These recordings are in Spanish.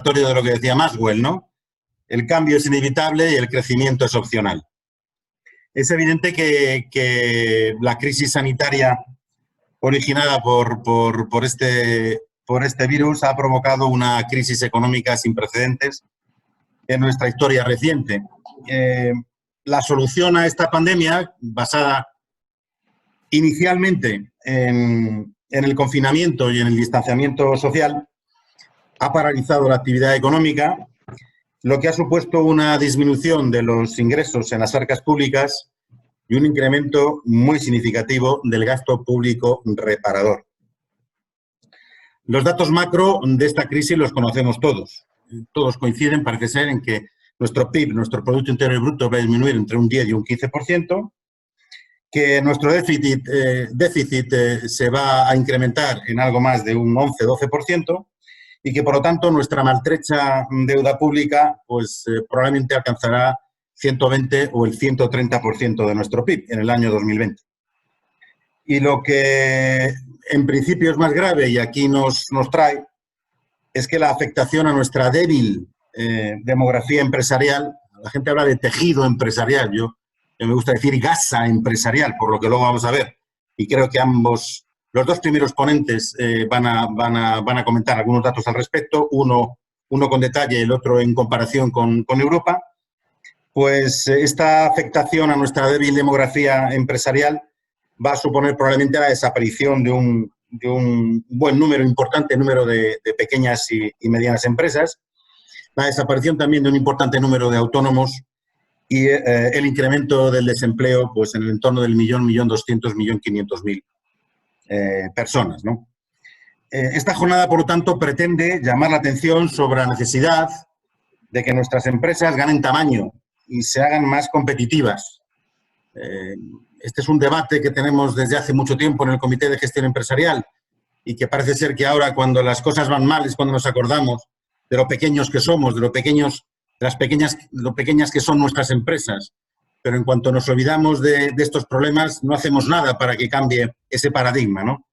de lo que decía Maxwell, ¿no? El cambio es inevitable y el crecimiento es opcional. Es evidente que la crisis sanitaria originada por este virus ha provocado una crisis económica sin precedentes en nuestra historia reciente. La solución a esta pandemia, basada inicialmente en el confinamiento y en el distanciamiento social, ha paralizado la actividad económica, lo que ha supuesto una disminución de los ingresos en las arcas públicas y un incremento muy significativo del gasto público reparador. Los datos macro de esta crisis los conocemos todos. Todos coinciden, parece ser, en que nuestro PIB, nuestro Producto Interior Bruto, va a disminuir entre un 10 y un 15%, que nuestro déficit se va a incrementar en algo más de un 11-12%, y que, por lo tanto, nuestra maltrecha deuda pública pues, probablemente alcanzará 120 o el 130% de nuestro PIB en el año 2020. Y lo que en principio es más grave, y aquí nos trae, es que la afectación a nuestra débil demografía empresarial, la gente habla de tejido empresarial, yo me gusta decir gasa empresarial, por lo que luego vamos a ver, y creo que los dos primeros ponentes van a comentar algunos datos al respecto, uno con detalle, el otro en comparación con Europa. Pues esta afectación a nuestra débil demografía empresarial va a suponer probablemente la desaparición de un buen número, importante número de pequeñas y medianas empresas, la desaparición también de un importante número de autónomos y el incremento del desempleo pues, en el entorno del 1.200.000, 1.500.000 personas, ¿no? Esta jornada, por lo tanto, pretende llamar la atención sobre la necesidad de que nuestras empresas ganen tamaño y se hagan más competitivas. Este es un debate que tenemos desde hace mucho tiempo en el Comité de Gestión Empresarial y que parece ser que ahora, cuando las cosas van mal, es cuando nos acordamos de lo pequeños que somos, de lo pequeñas que son nuestras empresas. Pero en cuanto nos olvidamos de estos problemas, no hacemos nada para que cambie ese paradigma, ¿no?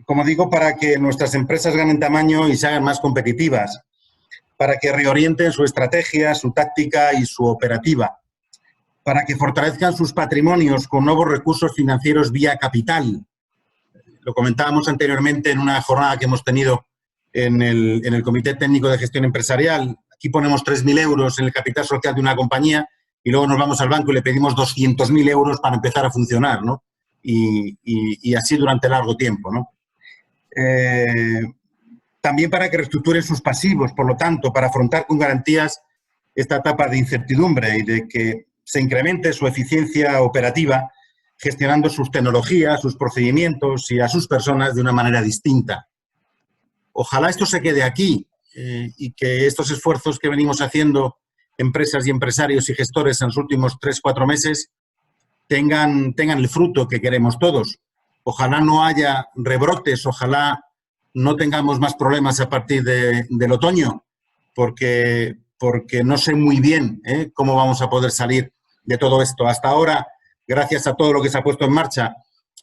Como digo, para que nuestras empresas ganen tamaño y se hagan más competitivas, para que reorienten su estrategia, su táctica y su operativa, para que fortalezcan sus patrimonios con nuevos recursos financieros vía capital. Lo comentábamos anteriormente en una jornada que hemos tenido en el Comité Técnico de Gestión Empresarial. Aquí ponemos 3.000 euros en el capital social de una compañía y luego nos vamos al banco y le pedimos 200.000 euros para empezar a funcionar, ¿no? Y así durante largo tiempo, ¿no? También para que reestructuren sus pasivos, por lo tanto, para afrontar con garantías esta etapa de incertidumbre y de que se incremente su eficiencia operativa, gestionando sus tecnologías, sus procedimientos y a sus personas de una manera distinta. Ojalá esto se quede aquí y que estos esfuerzos que venimos haciendo empresas y empresarios y gestores en los últimos 3-4 meses tengan el fruto que queremos todos. Ojalá no haya rebrotes, ojalá no tengamos más problemas a partir del otoño, porque no sé muy bien cómo vamos a poder salir de todo esto. Hasta ahora, gracias a todo lo que se ha puesto en marcha,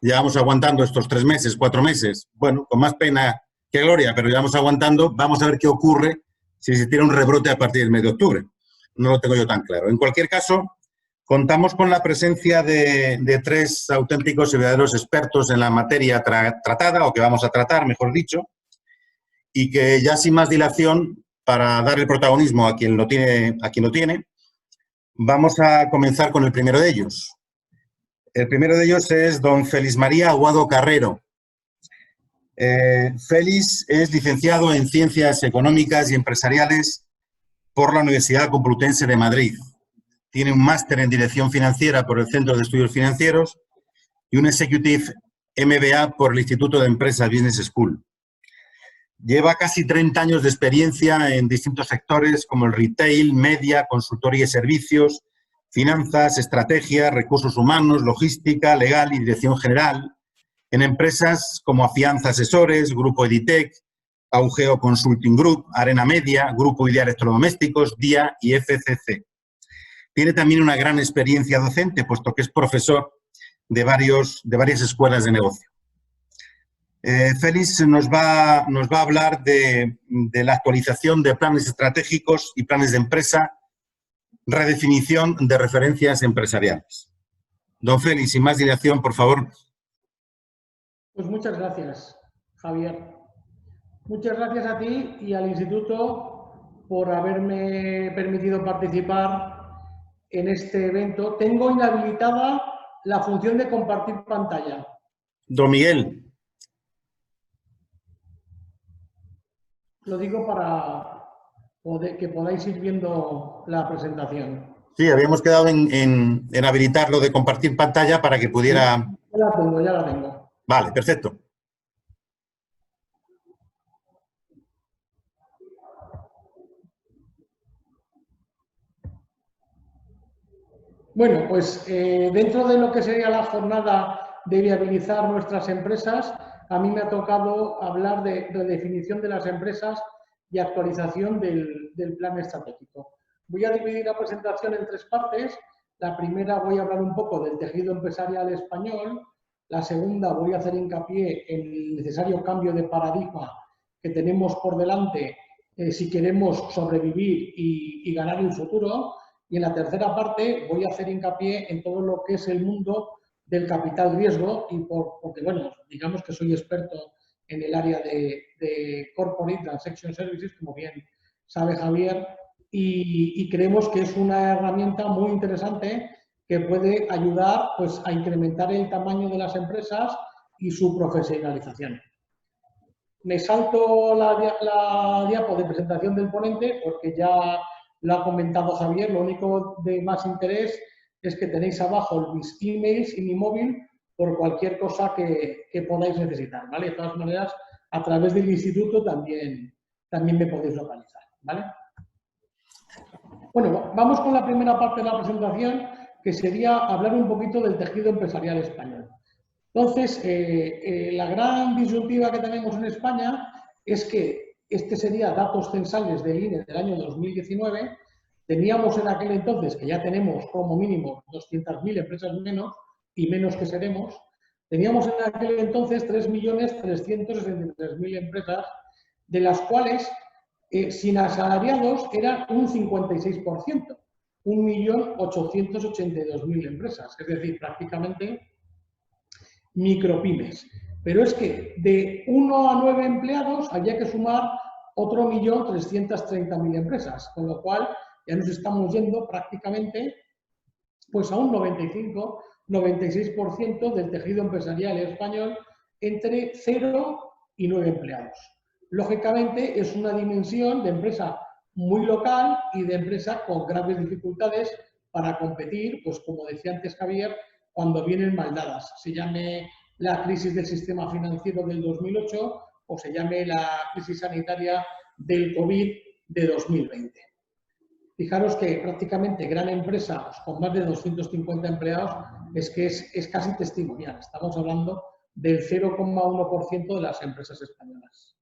llevamos aguantando estos 3 meses, 4 meses, bueno, con más pena que gloria, pero llevamos aguantando. Vamos a ver qué ocurre si se tiene un rebrote a partir del mes de octubre. No lo tengo yo tan claro. En cualquier caso, contamos con la presencia de 3 auténticos y verdaderos expertos en la materia tratada, o que vamos a tratar, mejor dicho, y que ya sin más dilación, para dar el protagonismo a quien lo tiene, vamos a comenzar con el primero de ellos. El primero de ellos es don Félix María Aguado Carrero. Félix es licenciado en Ciencias Económicas y Empresariales por la Universidad Complutense de Madrid. Tiene un máster en Dirección Financiera por el Centro de Estudios Financieros y un Executive MBA por el Instituto de Empresas Business School. Lleva casi 30 años de experiencia en distintos sectores como el retail, media, consultoría y servicios, finanzas, estrategia, recursos humanos, logística, legal y dirección general, en empresas como Afianza Asesores, Grupo Editec, Augeo Consulting Group, Arena Media, Grupo Idea Electrodomésticos, DIA y FCC. Tiene también una gran experiencia docente, puesto que es profesor de varias escuelas de negocio. Félix nos va a hablar de la actualización de planes estratégicos y planes de empresa, redefinición de referencias empresariales. Don Félix, sin más dilación, por favor. Pues muchas gracias, Javier. Muchas gracias a ti y al Instituto por haberme permitido participar en este evento. Tengo inhabilitada la función de compartir pantalla. Don Miguel. Lo digo para que podáis ir viendo la presentación. Sí, habíamos quedado en habilitar lo de compartir pantalla para que pudiera... Ya la tengo. Vale, perfecto. Bueno, pues dentro de lo que sería la jornada de viabilizar nuestras empresas, a mí me ha tocado hablar de definición de las empresas y actualización del plan estratégico. Voy a dividir la presentación en tres partes. La primera voy a hablar un poco del tejido empresarial español. La segunda voy a hacer hincapié en el necesario cambio de paradigma que tenemos por delante si queremos sobrevivir y ganar el futuro. Y en la tercera parte voy a hacer hincapié en todo lo que es el mundo del capital riesgo y porque, bueno, digamos que soy experto en el área de Corporate Transaction Services, como bien sabe Javier, y creemos que es una herramienta muy interesante que puede ayudar pues, a incrementar el tamaño de las empresas y su profesionalización. Me salto la diapo de presentación del ponente porque ya lo ha comentado Javier. Lo único de más interés es que tenéis abajo mis emails y mi móvil por cualquier cosa que podáis necesitar, ¿vale? De todas maneras, a través del instituto también me podéis localizar, ¿vale? Bueno, vamos con la primera parte de la presentación, que sería hablar un poquito del tejido empresarial español. Entonces, la gran disyuntiva que tenemos en España es que este sería datos censales del INE del año 2019. Teníamos en aquel entonces, que ya tenemos como mínimo 200.000 empresas menos y menos que seremos, teníamos en aquel entonces 3.363.000 empresas, de las cuales sin asalariados eran un 56%, 1.882.000 empresas, es decir, prácticamente micropymes. Pero es que de 1 a 9 empleados había que sumar otro 1.330.000 empresas, con lo cual ya nos estamos yendo prácticamente pues a un 95-96% del tejido empresarial español entre 0 y 9 empleados. Lógicamente es una dimensión de empresa muy local y de empresa con graves dificultades para competir, pues como decía antes Javier, cuando vienen mal dadas, se llame la crisis del sistema financiero del 2008 o se llame la crisis sanitaria del COVID de 2020. Fijaros que prácticamente gran empresa pues, con más de 250 empleados es que es casi testimonial. Estamos hablando del 0,1% de las empresas españolas.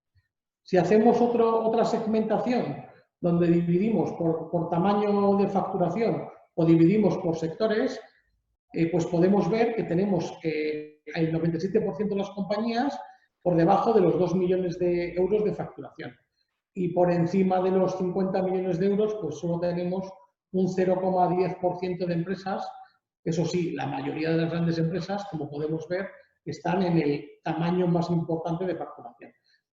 Si hacemos otra segmentación donde dividimos por tamaño de facturación o dividimos por sectores, pues podemos ver que tenemos el 97% de las compañías por debajo de los 2 millones de euros de facturación. Y por encima de los 50 millones de euros, pues solo tenemos un 0,10% de empresas. Eso sí, la mayoría de las grandes empresas, como podemos ver, están en el tamaño más importante de facturación.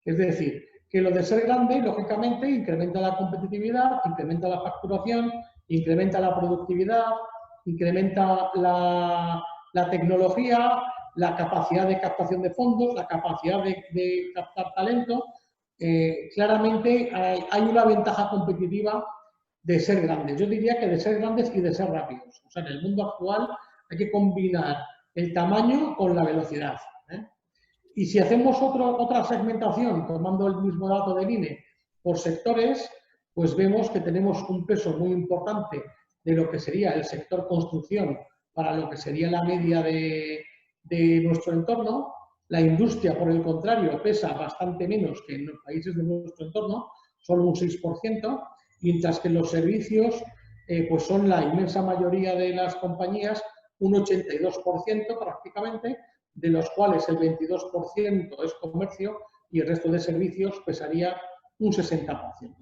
Es decir, que lo de ser grande, lógicamente, incrementa la competitividad, incrementa la facturación, incrementa la productividad, incrementa la tecnología, la capacidad de captación de fondos, la capacidad de captar talento. Claramente hay una ventaja competitiva de ser grandes. Yo diría que de ser grandes y de ser rápidos. O sea, en el mundo actual hay que combinar el tamaño con la velocidad. Y si hacemos otra segmentación, tomando el mismo dato del INE, por sectores, pues vemos que tenemos un peso muy importante de lo que sería el sector construcción para lo que sería la media de nuestro entorno. La industria, por el contrario, pesa bastante menos que en los países de nuestro entorno, solo un 6%, mientras que los servicios pues son la inmensa mayoría de las compañías, un 82% prácticamente, de los cuales el 22% es comercio y el resto de servicios pesaría un 60%.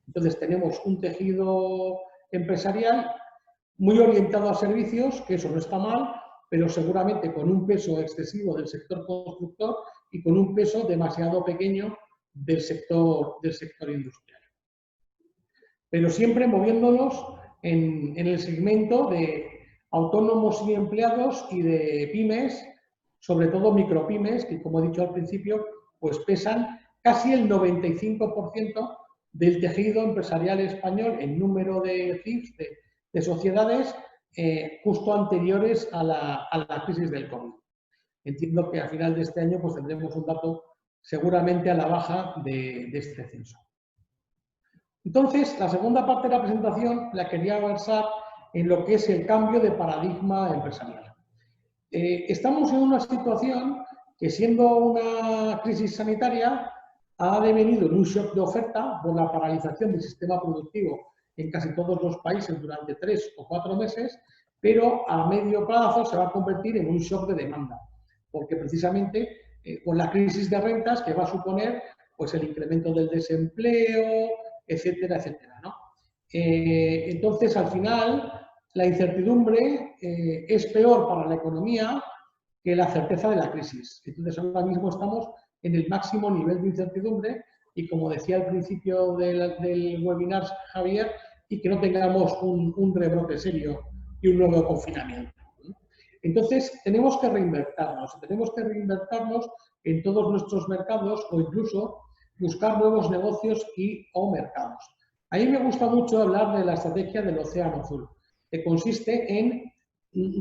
Entonces tenemos un tejido empresarial muy orientado a servicios, que eso no está mal, pero seguramente con un peso excesivo del sector constructor y con un peso demasiado pequeño del sector industrial. Pero siempre moviéndonos en el segmento de autónomos y empleados y de pymes, sobre todo micropymes, que como he dicho al principio, pues pesan casi el 95% del tejido empresarial español en número de CIFs, de sociedades, justo anteriores a la crisis del COVID. Entiendo que a final de este año pues tendremos un dato seguramente a la baja de este censo. Entonces, la segunda parte de la presentación la quería versar en lo que es el cambio de paradigma empresarial. Estamos en una situación que, siendo una crisis sanitaria, ha devenido en un shock de oferta por la paralización del sistema productivo en casi todos los países durante 3 o 4 meses, pero a medio plazo se va a convertir en un shock de demanda, porque precisamente con la crisis de rentas que va a suponer pues, el incremento del desempleo, etcétera, etcétera, ¿no? Entonces, al final, la incertidumbre es peor para la economía que la certeza de la crisis. Entonces, ahora mismo estamos en el máximo nivel de incertidumbre y, como decía al principio del webinar Javier, y que no tengamos un rebrote serio y un nuevo confinamiento. Entonces, tenemos que reinvertirnos en todos nuestros mercados o incluso buscar nuevos negocios o mercados. A mí me gusta mucho hablar de la estrategia del océano azul, que consiste en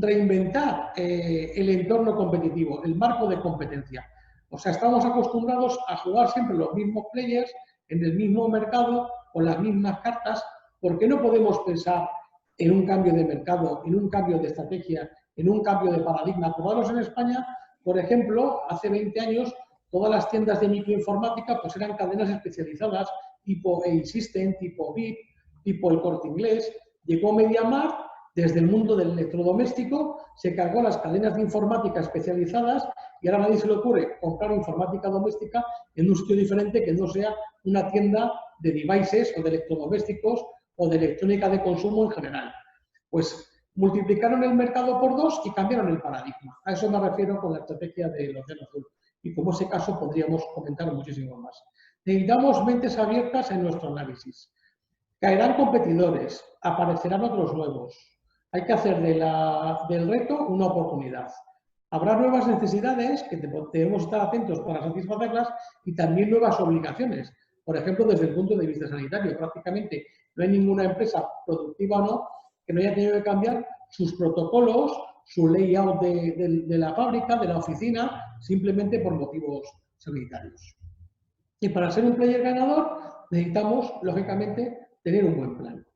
reinventar el entorno competitivo, el marco de competencia. O sea, estamos acostumbrados a jugar siempre los mismos players en el mismo mercado con las mismas cartas. ¿Por qué no podemos pensar en un cambio de mercado, en un cambio de estrategia, en un cambio de paradigma? Acordaros, en España, por ejemplo, hace 20 años, todas las tiendas de microinformática pues eran cadenas especializadas, tipo Insystem, tipo VIP, tipo El Corte Inglés. Llegó MediaMarkt, desde el mundo del electrodoméstico, se cargó las cadenas de informática especializadas y ahora a nadie se le ocurre comprar informática doméstica en un sitio diferente que no sea una tienda de devices o de electrodomésticos o de electrónica de consumo en general. Pues multiplicaron el mercado por 2 y cambiaron el paradigma. A eso me refiero con la estrategia del océano azul. Y como ese caso podríamos comentar muchísimo más. Necesitamos mentes abiertas en nuestro análisis. Caerán competidores, aparecerán otros nuevos. Hay que hacer del reto una oportunidad. Habrá nuevas necesidades que debemos estar atentos para satisfacerlas y también nuevas obligaciones. Por ejemplo, desde el punto de vista sanitario, prácticamente no hay ninguna empresa, productiva o no, que no haya tenido que cambiar sus protocolos, su layout de la fábrica, de la oficina, simplemente por motivos sanitarios. Y para ser un player ganador necesitamos, lógicamente, tener un buen plan.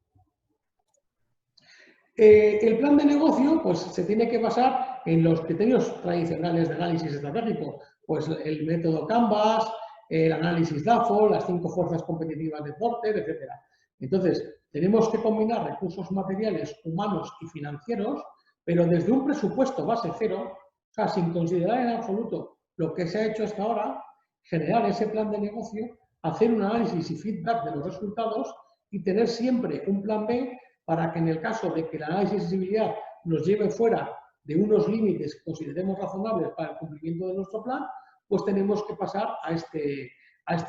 El plan de negocio pues, se tiene que basar en los criterios tradicionales de análisis estratégico, pues el método Canvas, el análisis DAFO, las 5 fuerzas competitivas de Porter, etc. Entonces, tenemos que combinar recursos materiales, humanos y financieros, pero desde un presupuesto base cero, o sea, sin considerar en absoluto lo que se ha hecho hasta ahora, generar ese plan de negocio, hacer un análisis y feedback de los resultados y tener siempre un plan B para que, en el caso de que el análisis de visibilidad nos lleve fuera de unos límites que consideremos razonables para el cumplimiento de nuestro plan, pues tenemos que pasar a este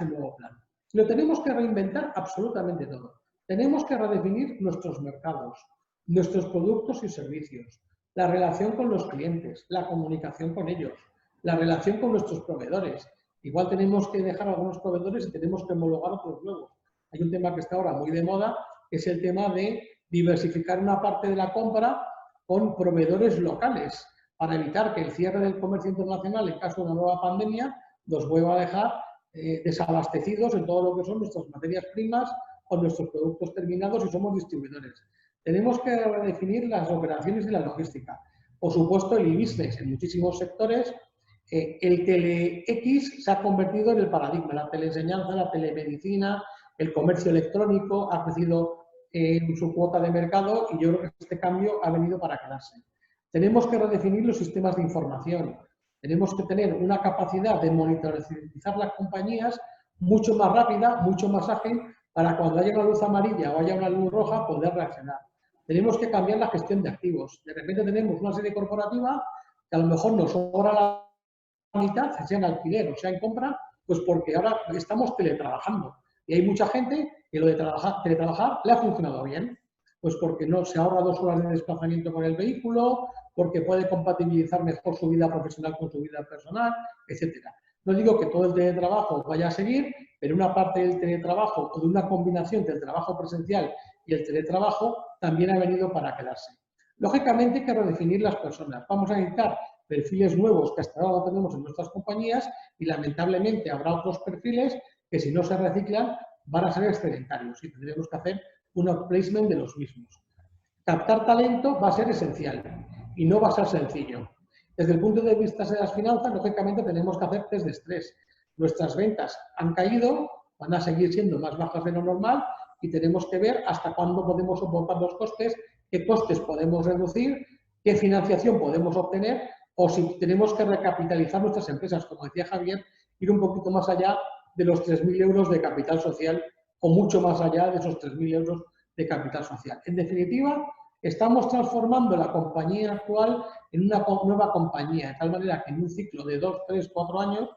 nuevo plan. Lo tenemos que reinventar absolutamente todo. Tenemos que redefinir nuestros mercados, nuestros productos y servicios, la relación con los clientes, la comunicación con ellos, la relación con nuestros proveedores. Igual tenemos que dejar algunos proveedores y tenemos que homologar otros nuevos. Hay un tema que está ahora muy de moda, que es el tema de diversificar una parte de la compra con proveedores locales, para evitar que el cierre del comercio internacional, en caso de una nueva pandemia, nos vuelva a dejar desabastecidos en todo lo que son nuestras materias primas o nuestros productos terminados si somos distribuidores. Tenemos que redefinir las operaciones de la logística. Por supuesto, el e-business en muchísimos sectores. El tele-X se ha convertido en el paradigma. La teleenseñanza, la telemedicina, el comercio electrónico ha crecido en su cuota de mercado y yo creo que este cambio ha venido para quedarse. Tenemos que redefinir los sistemas de información. Tenemos que tener una capacidad de monitorizar las compañías mucho más rápida, mucho más ágil, para cuando haya una luz amarilla o haya una luz roja poder reaccionar. Tenemos que cambiar la gestión de activos. De repente tenemos una sede corporativa que a lo mejor nos sobra la mitad, sea en alquiler o sea en compra, pues porque ahora estamos teletrabajando. Y hay mucha gente que lo de teletrabajar le ha funcionado bien. Pues porque no se ahorra 2 horas de desplazamiento con el vehículo, porque puede compatibilizar mejor su vida profesional con su vida personal, etcétera. No digo que todo el teletrabajo vaya a seguir, pero una parte del teletrabajo o de una combinación del trabajo presencial y el teletrabajo también ha venido para quedarse. Lógicamente hay que redefinir las personas. Vamos a necesitar perfiles nuevos que hasta ahora no tenemos en nuestras compañías y lamentablemente habrá otros perfiles que si no se reciclan van a ser excedentarios y tendremos que hacer un outplacement de los mismos. Captar talento va a ser esencial y no va a ser sencillo. Desde el punto de vista de las finanzas, lógicamente tenemos que hacer test de estrés. Nuestras ventas han caído, van a seguir siendo más bajas de lo normal y tenemos que ver hasta cuándo podemos soportar los costes, qué costes podemos reducir, qué financiación podemos obtener o si tenemos que recapitalizar nuestras empresas, como decía Javier, ir un poquito más allá de los 3.000 euros de capital social o mucho más allá de esos 3.000 euros de capital social. En definitiva, estamos transformando la compañía actual en una nueva compañía, de tal manera que en un ciclo de 2, 3, 4 años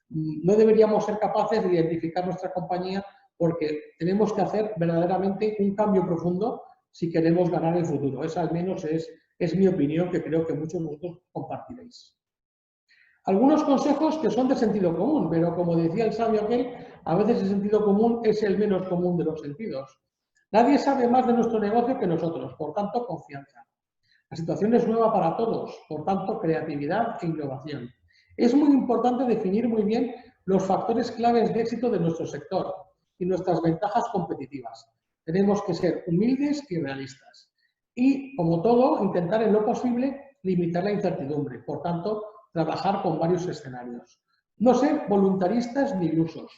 no deberíamos ser capaces de identificar nuestra compañía porque tenemos que hacer verdaderamente un cambio profundo si queremos ganar el futuro. Esa al menos es mi opinión, que creo que muchos de vosotros compartiréis. Algunos consejos que son de sentido común, pero como decía el sabio aquel, a veces el sentido común es el menos común de los sentidos. Nadie sabe más de nuestro negocio que nosotros, por tanto, confianza. La situación es nueva para todos, por tanto, creatividad e innovación. Es muy importante definir muy bien los factores claves de éxito de nuestro sector y nuestras ventajas competitivas. Tenemos que ser humildes y realistas. Y, como todo, intentar en lo posible limitar la incertidumbre. Por tanto, trabajar con varios escenarios. No ser voluntaristas ni ilusos.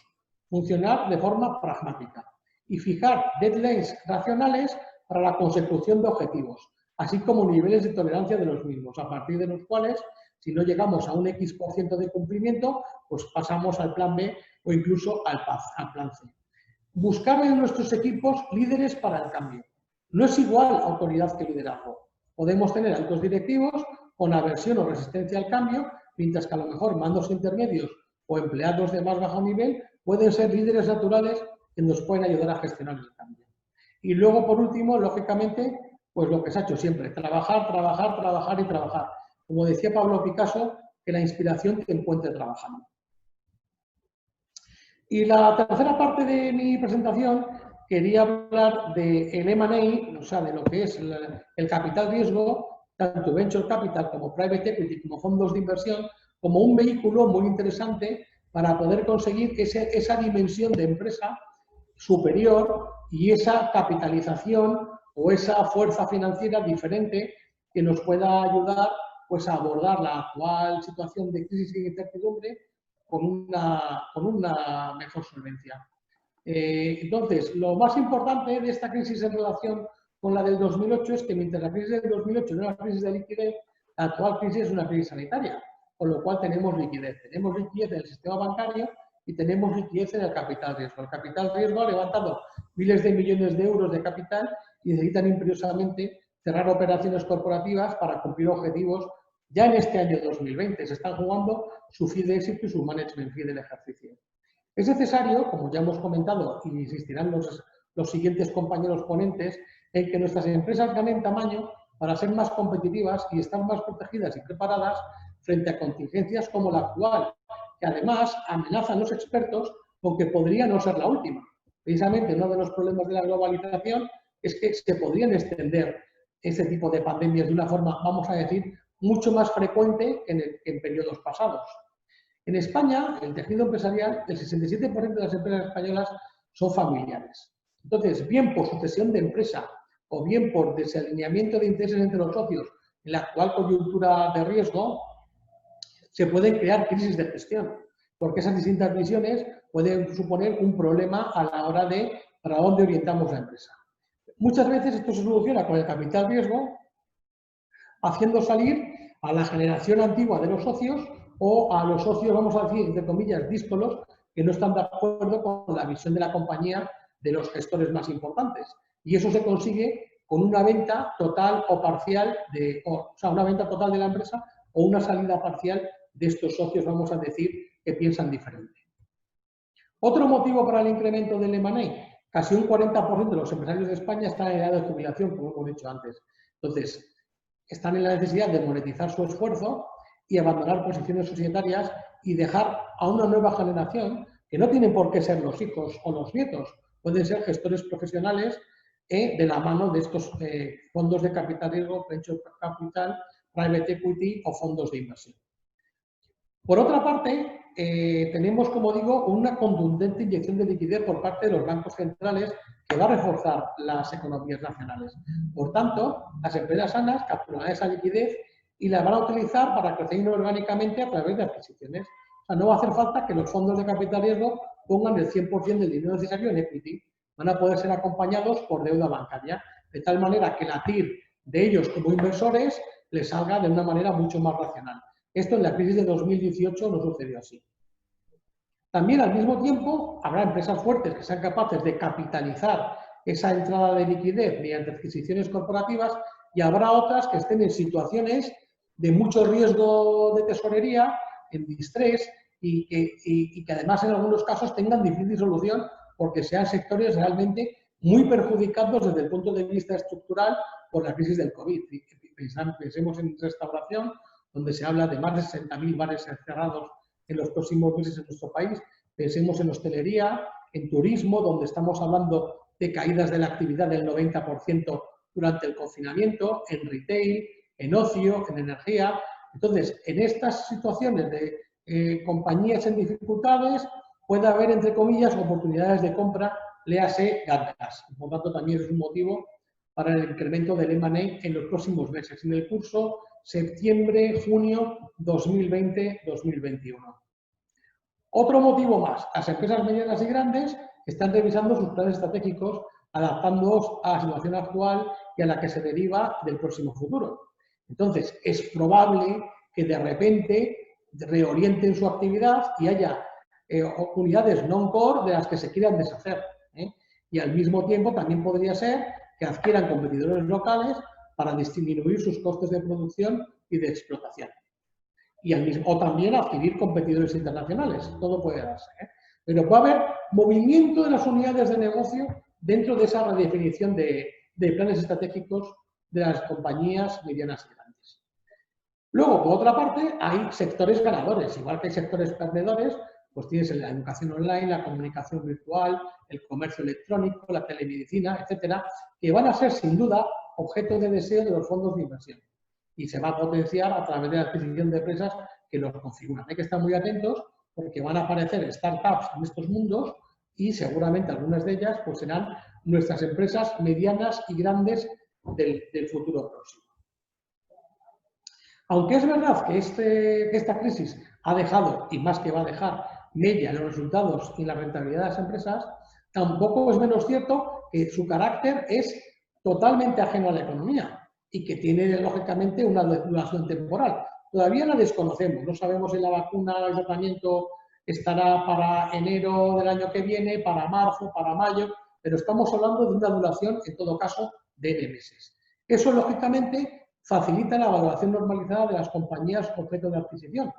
Funcionar de forma pragmática. Y fijar deadlines racionales para la consecución de objetivos, así como niveles de tolerancia de los mismos, a partir de los cuales, si no llegamos a un X% de cumplimiento, pues pasamos al plan B o incluso al plan C. Buscar en nuestros equipos líderes para el cambio. No es igual autoridad que liderazgo. Podemos tener altos directivos con aversión o resistencia al cambio, mientras que a lo mejor mandos intermedios o empleados de más bajo nivel pueden ser líderes naturales que nos pueden ayudar a gestionar el cambio. Y luego, por último, lógicamente, pues lo que se ha hecho siempre, trabajar, trabajar, trabajar y trabajar. Como decía Pablo Picasso, que la inspiración te encuentre trabajando. Y la tercera parte de mi presentación quería hablar del M&A, o sea, de lo que es el capital riesgo, tanto venture capital como private equity, como fondos de inversión, como un vehículo muy interesante para poder conseguir esa dimensión de empresa superior y esa capitalización o esa fuerza financiera diferente que nos pueda ayudar pues, a abordar la actual situación de crisis y incertidumbre con una mejor solvencia. Entonces, lo más importante de esta crisis en relación con la del 2008 es que mientras la crisis del 2008 no era una crisis de liquidez, la actual crisis es una crisis sanitaria, con lo cual tenemos liquidez. Tenemos liquidez en el sistema bancario y tenemos liquidez en el capital riesgo. El capital riesgo ha levantado miles de millones de euros de capital y necesitan imperiosamente cerrar operaciones corporativas para cumplir objetivos ya en este año 2020. Se están jugando su fee de éxito y su management fee del ejercicio. Es necesario, como ya hemos comentado y insistirán los siguientes compañeros ponentes, en que nuestras empresas ganen tamaño para ser más competitivas y estar más protegidas y preparadas frente a contingencias como la actual, que además amenazan los expertos con que podría no ser la última. Precisamente uno de los problemas de la globalización es que se podrían extender ese tipo de pandemias de una forma, vamos a decir, mucho más frecuente que en periodos pasados. En España, el tejido empresarial, el 67% de las empresas españolas son familiares. Entonces, bien por sucesión de empresa o bien por desalineamiento de intereses entre los socios en la actual coyuntura de riesgo, se pueden crear crisis de gestión, porque esas distintas visiones pueden suponer un problema a la hora de para dónde orientamos la empresa. Muchas veces esto se soluciona con el capital riesgo, haciendo salir a la generación antigua de los socios o a los socios, vamos a decir, entre comillas, díscolos, que no están de acuerdo con la visión de la compañía de los gestores más importantes. Y eso se consigue con una venta total o parcial, o sea, una venta total de la empresa o una salida parcial de estos socios, vamos a decir, que piensan diferente. Otro motivo para el incremento del M&A, casi un 40% de los empresarios de España están en edad de jubilación, como hemos dicho antes. Entonces, están en la necesidad de monetizar su esfuerzo y abandonar posiciones societarias y dejar a una nueva generación, que no tienen por qué ser los hijos o los nietos, pueden ser gestores profesionales de la mano de estos fondos de capital riesgo, venture capital, private equity o fondos de inversión. Por otra parte, tenemos, como digo, una contundente inyección de liquidez por parte de los bancos centrales que va a reforzar las economías nacionales. Por tanto, las empresas sanas capturarán esa liquidez y la van a utilizar para crecer inorgánicamente a través de adquisiciones. O sea, no va a hacer falta que los fondos de capital riesgo pongan el 100% del dinero necesario en equity. Van a poder ser acompañados por deuda bancaria, de tal manera que la TIR de ellos como inversores les salga de una manera mucho más racional. Esto en la crisis de 2018 no sucedió así. También, al mismo tiempo, habrá empresas fuertes que sean capaces de capitalizar esa entrada de liquidez mediante adquisiciones corporativas y habrá otras que estén en situaciones de mucho riesgo de tesorería, en distrés y que además en algunos casos tengan difícil solución porque sean sectores realmente muy perjudicados desde el punto de vista estructural por la crisis del COVID. Pensemos en restauración, donde se habla de más de 60.000 bares cerrados en los próximos meses en nuestro país. Pensemos en hostelería, en turismo, donde estamos hablando de caídas de la actividad del 90% durante el confinamiento, en retail, en ocio, en energía. Entonces, en estas situaciones de compañías en dificultades, puede haber, entre comillas, oportunidades de compra, léase gangas. Por tanto, también es un motivo para el incremento del M&A en los próximos meses, en el curso septiembre-junio 2020-2021. Otro motivo más, las empresas medianas y grandes están revisando sus planes estratégicos, adaptándolos a la situación actual y a la que se deriva del próximo futuro. Entonces, es probable que de repente reorienten su actividad y haya unidades non-core de las que se quieran deshacer. Y al mismo tiempo también podría ser que adquieran competidores locales para disminuir sus costes de producción y de explotación. O también adquirir competidores internacionales. Todo puede darse. Pero puede haber movimiento de las unidades de negocio dentro de esa redefinición de planes estratégicos de las compañías medianas y grandes. Luego, por otra parte, hay sectores ganadores. Igual que hay sectores perdedores, pues tienes la educación online, la comunicación virtual, el comercio electrónico, la telemedicina, etcétera, que van a ser, sin duda, objeto de deseo de los fondos de inversión. Y se va a potenciar a través de la adquisición de empresas que los configuran. Hay que estar muy atentos porque van a aparecer startups en estos mundos y seguramente algunas de ellas pues serán nuestras empresas medianas y grandes del futuro próximo. Aunque es verdad que esta crisis ha dejado, y más que va a dejar, mella en los resultados y la rentabilidad de las empresas, tampoco es menos cierto que su carácter es totalmente ajeno a la economía y que tiene, lógicamente, una duración temporal. Todavía la desconocemos, no sabemos si la vacuna, el tratamiento estará para enero del año que viene, para marzo, para mayo, pero estamos hablando de una duración, en todo caso, de N meses. Eso, lógicamente, facilita la valoración normalizada de las compañías objeto de adquisición,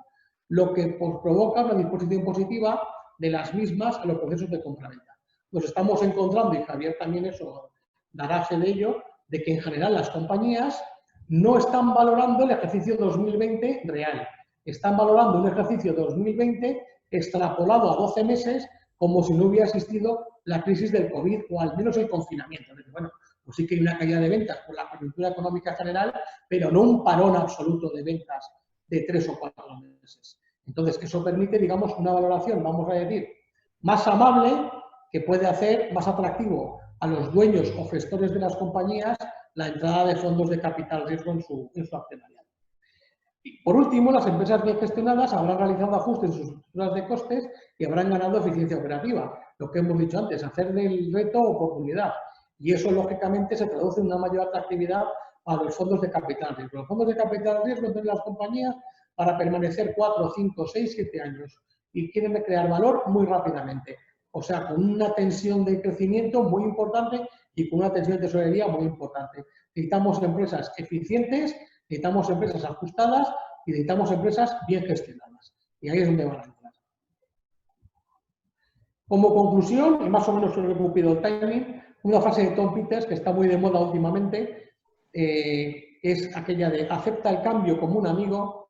lo que provoca una disposición positiva de las mismas a los procesos de compra-venta. Nos estamos encontrando, y Javier también eso dará fe de ello, de que en general las compañías no están valorando el ejercicio 2020 real. Están valorando un ejercicio 2020 extrapolado a 12 meses como si no hubiera existido la crisis del COVID o al menos el confinamiento. Bueno, pues sí que hay una caída de ventas por la coyuntura económica general, pero no un parón absoluto de ventas de 3 o 4 meses. Entonces, eso permite, digamos, una valoración, vamos a decir, más amable, que puede hacer más atractivo a los dueños o gestores de las compañías la entrada de fondos de capital riesgo en su accionariado. Y por último, las empresas bien gestionadas habrán realizado ajustes en sus estructuras de costes y habrán ganado eficiencia operativa. Lo que hemos dicho antes, hacer del reto oportunidad. Y eso, lógicamente, se traduce en una mayor atractividad a los fondos de capital riesgo. Los fondos de capital riesgo entre las compañías para permanecer 4, 5, 6, 7 años y quieren crear valor muy rápidamente. O sea, con una tensión de crecimiento muy importante y con una tensión de tesorería muy importante. Necesitamos empresas eficientes, necesitamos empresas ajustadas y necesitamos empresas bien gestionadas. Y ahí es donde van a entrar. Como conclusión, y más o menos creo que he cumplido el timing, una frase de Tom Peters que está muy de moda últimamente es aquella de acepta el cambio como un amigo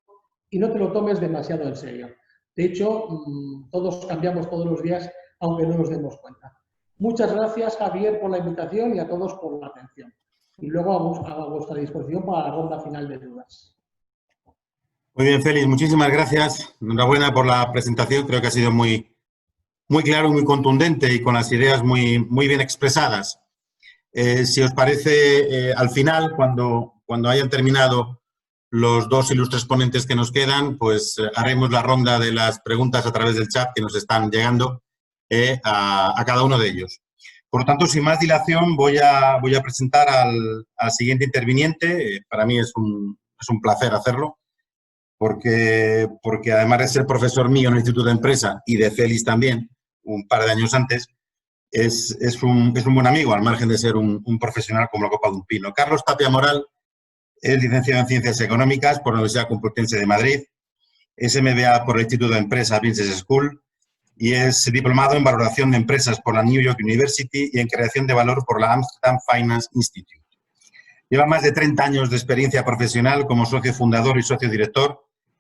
y no te lo tomes demasiado en serio. De hecho, todos cambiamos todos los días, aunque no nos demos cuenta. Muchas gracias, Javier, por la invitación y a todos por la atención. Y luego a vuestra disposición para la ronda final de dudas. Muy bien, Félix, muchísimas gracias. Enhorabuena por la presentación. Creo que ha sido muy claro, muy contundente y con las ideas muy bien expresadas. Si os parece, al final, cuando hayan terminado los dos ilustres ponentes que nos quedan, pues haremos la ronda de las preguntas a través del chat que nos están llegando a cada uno de ellos. Por lo tanto, sin más dilación, voy a presentar al siguiente interviniente. Para mí es un placer hacerlo, porque además de ser profesor mío en el Instituto de Empresa y de Félix también, un par de años antes, es un buen amigo, al margen de ser un profesional como la copa de un pino. Carlos Tapia Moral es licenciado en Ciencias Económicas por la Universidad Complutense de Madrid, es MBA por el Instituto de Empresa Business School y es diplomado en Valoración de Empresas por la New York University y en Creación de Valor por la Amsterdam Finance Institute. Lleva más de 30 años de experiencia profesional como socio fundador y socio director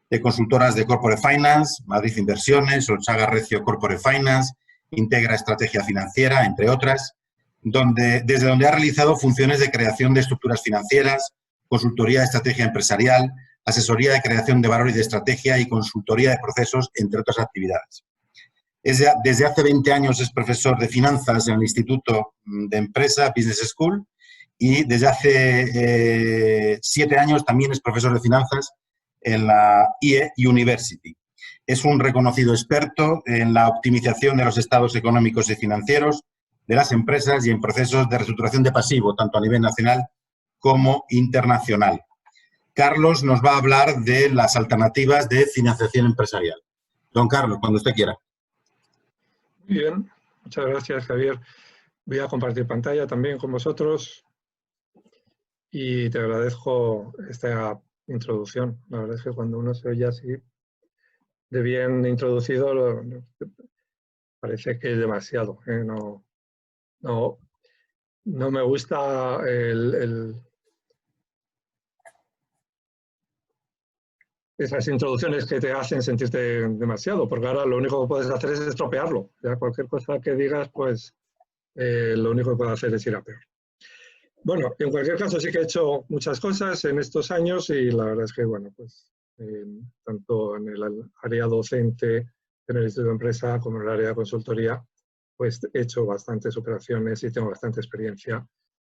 de consultoras de Corporate Finance, Madrid Inversiones, Olsaga Recio Corporate Finance, Integra Estrategia Financiera, entre otras, desde donde ha realizado funciones de creación de estructuras financieras, consultoría de estrategia empresarial, asesoría de creación de valor y de estrategia y consultoría de procesos, entre otras actividades. Desde hace 20 años es profesor de finanzas en el Instituto de Empresa Business School y desde hace 7 años también es profesor de finanzas en la IE University. Es un reconocido experto en la optimización de los estados económicos y financieros de las empresas y en procesos de reestructuración de pasivo, tanto a nivel nacional como internacional. Carlos nos va a hablar de las alternativas de financiación empresarial. Don Carlos, cuando usted quiera. Muy bien, muchas gracias, Javier. Voy a compartir pantalla también con vosotros y te agradezco esta introducción. La verdad es que cuando uno se oye así de bien introducido, parece que es demasiado. No me gusta esas introducciones que te hacen sentirte demasiado, porque ahora lo único que puedes hacer es estropearlo. Ya cualquier cosa que digas, pues lo único que puedes hacer es ir a peor. Bueno, en cualquier caso sí que he hecho muchas cosas en estos años y la verdad es que, bueno, pues tanto en el área docente, en el Instituto de Empresa, como en el área de consultoría, pues he hecho bastantes operaciones y tengo bastante experiencia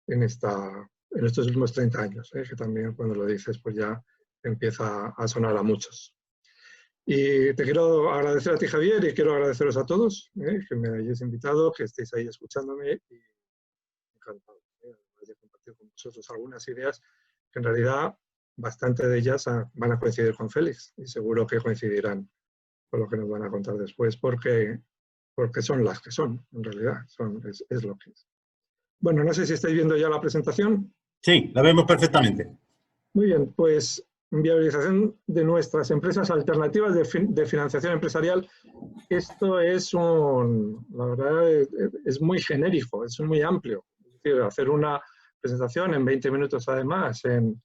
en estos últimos 30 años, que también cuando lo dices, pues ya empieza a sonar a muchos. Y te quiero agradecer a ti, Javier, y quiero agradeceros a todos que me hayáis invitado, que estéis ahí escuchándome y encantado de compartir con vosotros algunas ideas que en realidad bastante de ellas van a coincidir con Félix y seguro que coincidirán con lo que nos van a contar después porque son las que son, en realidad, es lo que es. Bueno, no sé si estáis viendo ya la presentación. Sí, la vemos perfectamente. Muy bien, pues viabilización de nuestras empresas alternativas de financiación empresarial. Esto es la verdad, es muy genérico, es muy amplio. Es decir, hacer una presentación en 20 minutos además, en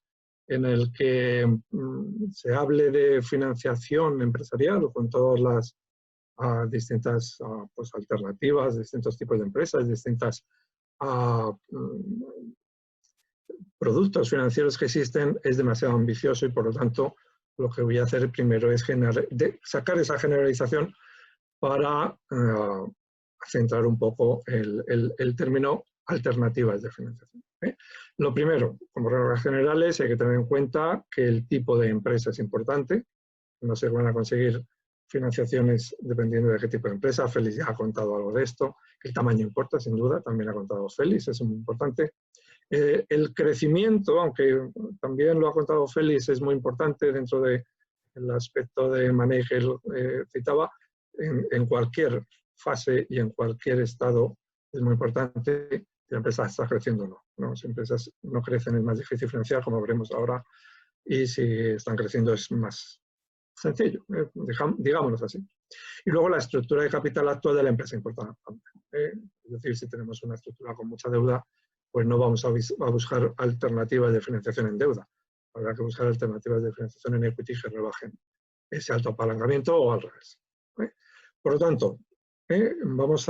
el que se hable de financiación empresarial con todas las distintas pues, alternativas, distintos tipos de empresas, distintas productos financieros que existen, es demasiado ambicioso y por lo tanto lo que voy a hacer primero es sacar esa generalización para centrar un poco el término alternativas de financiación. Lo primero, como reglas generales, hay que tener en cuenta que el tipo de empresa es importante. No se van a conseguir financiaciones dependiendo de qué tipo de empresa. Félix ya ha contado algo de esto. El tamaño importa, sin duda, también ha contado Félix, es muy importante. El crecimiento, aunque también lo ha contado Félix, es muy importante dentro de el aspecto de money que él citaba, en cualquier fase y en cualquier estado es muy importante si la empresa está creciendo o no, ¿no? Si empresas no crecen es más difícil financiar, como veremos ahora, y si están creciendo es más sencillo, digámoslo así. Y luego la estructura de capital actual de la empresa importante. Es decir, si tenemos una estructura con mucha deuda, pues no vamos a buscar alternativas de financiación en deuda. Habrá que buscar alternativas de financiación en equity que rebajen ese alto apalancamiento o al revés. Por lo tanto, vamos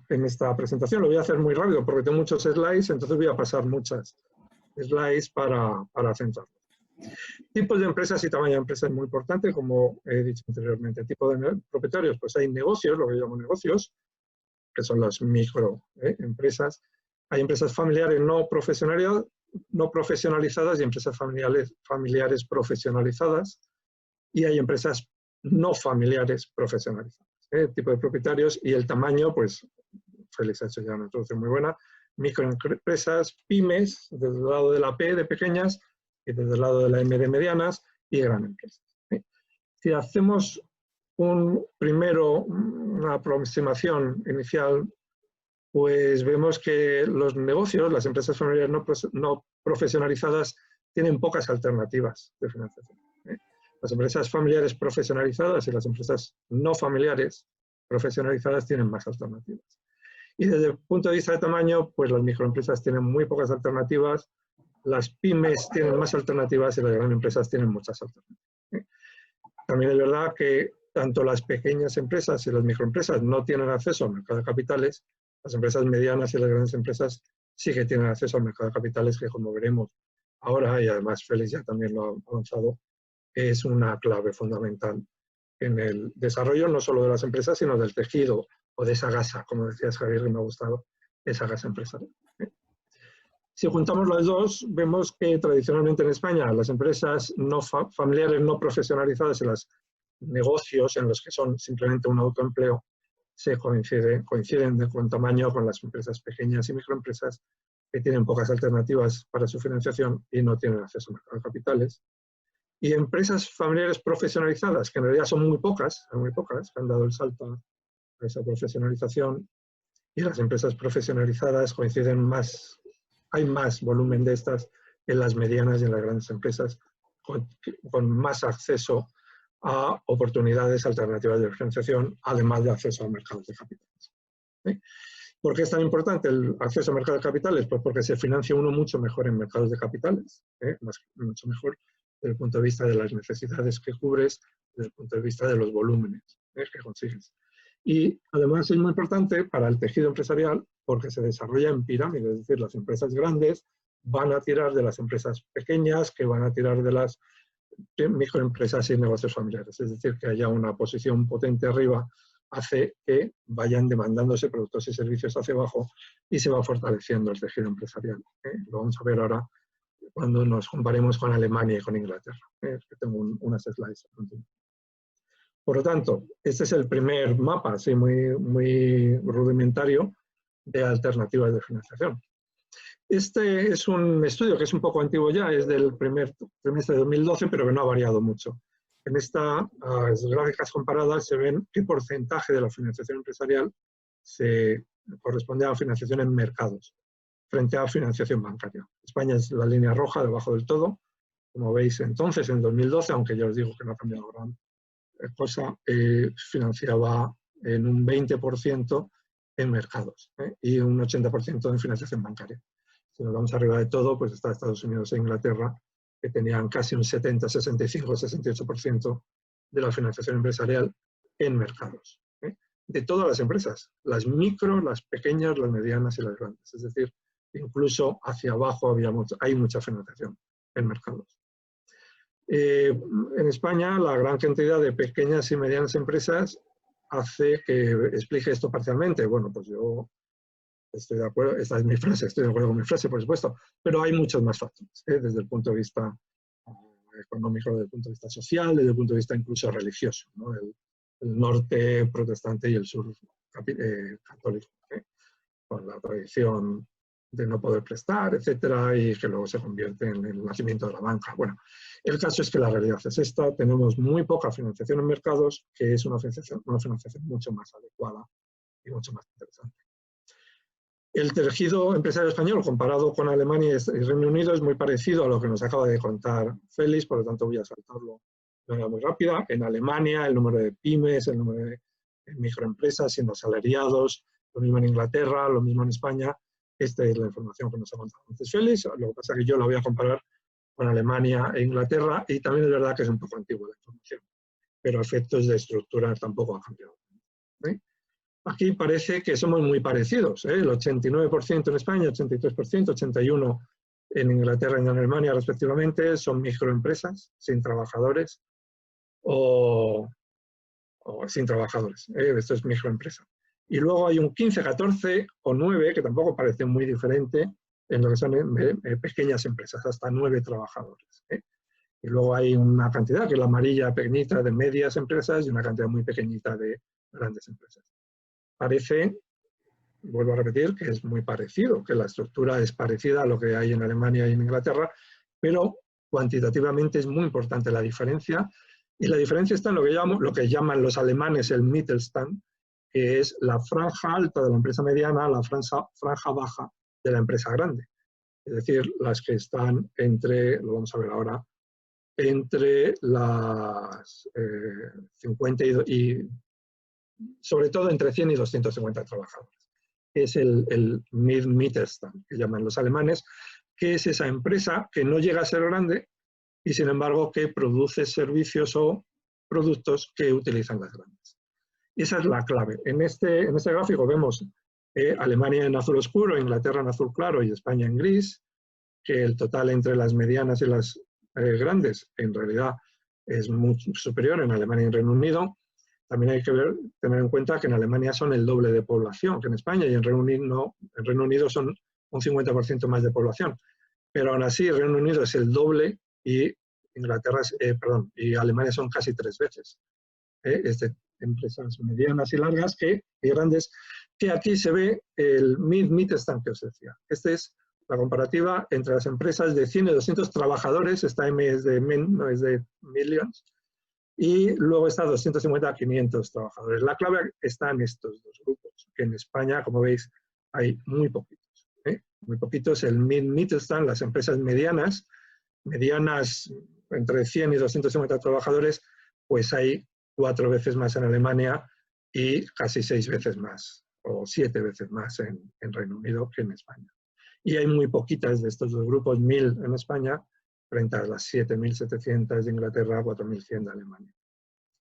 en esta presentación, lo voy a hacer muy rápido porque tengo muchos slides, entonces voy a pasar muchas slides para centrarlo. Tipos de empresas y tamaño de empresas es muy importante, como he dicho anteriormente. Tipo de propietarios, pues hay negocios, lo que yo llamo negocios, que son las microempresas. Hay empresas familiares no profesionalizadas y empresas familiares profesionalizadas. Y hay empresas no familiares profesionalizadas. Tipo de propietarios y el tamaño, pues Félix ha hecho ya una introducción muy buena. Microempresas, pymes, desde el lado de la P de pequeñas y desde el lado de la M de medianas y gran empresas. Si hacemos una aproximación inicial, pues vemos que los negocios, las empresas familiares no profesionalizadas, tienen pocas alternativas de financiación. Las empresas familiares profesionalizadas y las empresas no familiares profesionalizadas tienen más alternativas. Y desde el punto de vista de tamaño, pues las microempresas tienen muy pocas alternativas, las pymes tienen más alternativas y las grandes empresas tienen muchas alternativas. También es verdad que tanto las pequeñas empresas y las microempresas no tienen acceso al mercado de capitales, las empresas medianas y las grandes empresas sí que tienen acceso al mercado de capitales, que como veremos ahora, y además Félix ya también lo ha avanzado, es una clave fundamental en el desarrollo no solo de las empresas, sino del tejido o de esa gasa, como decías Javier, que me ha gustado, esa gasa empresarial. Si juntamos las dos, vemos que tradicionalmente en España las empresas no familiares no profesionalizadas y los negocios en los que son simplemente un autoempleo se coinciden con tamaño con las empresas pequeñas y microempresas que tienen pocas alternativas para su financiación y no tienen acceso al mercado de capitales. Y empresas familiares profesionalizadas, que en realidad son muy pocas, que han dado el salto a esa profesionalización, y las empresas profesionalizadas coinciden más, hay más volumen de estas en las medianas y en las grandes empresas, con más acceso a oportunidades alternativas de financiación, además de acceso a mercados de capitales. ¿Por qué es tan importante el acceso a mercados de capitales? Pues porque se financia uno mucho mejor en mercados de capitales, mucho mejor desde el punto de vista de las necesidades que cubres, desde el punto de vista de los volúmenes que consigues. Y además es muy importante para el tejido empresarial porque se desarrolla en pirámide, es decir, las empresas grandes van a tirar de las empresas pequeñas, que van a tirar de las microempresas y negocios familiares. Es decir, que haya una posición potente arriba hace que vayan demandándose productos y servicios hacia abajo y se va fortaleciendo el tejido empresarial. Lo vamos a ver ahora cuando nos comparemos con Alemania y con Inglaterra. Que tengo unas slides. Por lo tanto, este es el primer mapa, así muy rudimentario, de alternativas de financiación. Este es un estudio que es un poco antiguo ya, es del primer trimestre de 2012, pero que no ha variado mucho. En estas gráficas comparadas se ven qué porcentaje de la financiación empresarial se corresponde a financiación en mercados frente a financiación bancaria. España es la línea roja debajo del todo. Como veis, entonces, en 2012, aunque ya os digo que no ha cambiado gran cosa, financiaba en un 20% en mercados y un 80% en financiación bancaria. Si nos vamos arriba de todo, pues está Estados Unidos e Inglaterra, que tenían casi un 70, 65, 68% de la financiación empresarial en mercados. De todas las empresas, las micro, las pequeñas, las medianas y las grandes. Es decir, incluso hacia abajo hay mucha financiación en mercados. En España, la gran cantidad de pequeñas y medianas empresas hace que explique esto parcialmente. Bueno, pues yo estoy de acuerdo, esta es mi frase, estoy de acuerdo con mi frase, por supuesto, pero hay muchos más factores, desde el punto de vista económico, desde el punto de vista social, desde el punto de vista incluso religioso, ¿no? El norte protestante y el sur católico, con la tradición de no poder prestar, etcétera, y que luego se convierte en el nacimiento de la banca. Bueno, el caso es que la realidad es esta, tenemos muy poca financiación en mercados, que es una financiación mucho más adecuada y mucho más interesante. El tejido empresario español comparado con Alemania y Reino Unido es muy parecido a lo que nos acaba de contar Félix, por lo tanto voy a saltarlo de manera muy rápida. En Alemania el número de pymes, el número de microempresas siendo asalariados, lo mismo en Inglaterra, lo mismo en España. Esta es la información que nos ha contado antes Félix, lo que pasa es que yo la voy a comparar con Alemania e Inglaterra y también es verdad que es un poco antigua la información, pero a efectos de estructura tampoco ha cambiado. ¿Sí? Aquí parece que somos muy parecidos, el 89% en España, 83%, 81% en Inglaterra y en Alemania respectivamente son microempresas sin trabajadores o sin trabajadores, esto es microempresa. Y luego hay un 15, 14 o 9, que tampoco parece muy diferente, en lo que son pequeñas empresas, hasta 9 trabajadores. Y luego hay una cantidad, que es la amarilla pequeñita, de medias empresas y una cantidad muy pequeñita de grandes empresas. Parece, vuelvo a repetir, que es muy parecido, que la estructura es parecida a lo que hay en Alemania y en Inglaterra, pero cuantitativamente es muy importante la diferencia, y la diferencia está en lo que llaman los alemanes el Mittelstand, que es la franja alta de la empresa mediana, la franja baja de la empresa grande. Es decir, las que están entre, lo vamos a ver ahora, entre las 50 y sobre todo entre 100 y 250 trabajadores. Es el Mittelstand, que llaman los alemanes, que es esa empresa que no llega a ser grande y sin embargo que produce servicios o productos que utilizan las grandes. Y esa es la clave. En este gráfico vemos Alemania en azul oscuro, Inglaterra en azul claro y España en gris, que el total entre las medianas y las grandes en realidad es mucho superior en Alemania y en Reino Unido. También hay que tener en cuenta que en Alemania son el doble de población que en España y en Reino Unido son un 50% más de población. Pero aún así Reino Unido es el doble y y Alemania son casi 3 veces. Empresas medianas y largas y grandes, que aquí se ve el Mittelstand que os decía. Esta es la comparativa entre las empresas de 100 y 200 trabajadores, esta M es de men, no es de millions, y luego está 250 a 500 trabajadores. La clave está en estos dos grupos, que en España, como veis, hay muy poquitos. Muy poquitos, el Mittelstand, las empresas medianas entre 100 y 250 trabajadores, pues hay 4 veces más en Alemania y casi 6 veces más, o 7 veces más en Reino Unido que en España. Y hay muy poquitas de estos dos grupos, 1000 en España, frente a las 7.700 de Inglaterra, 4.100 de Alemania.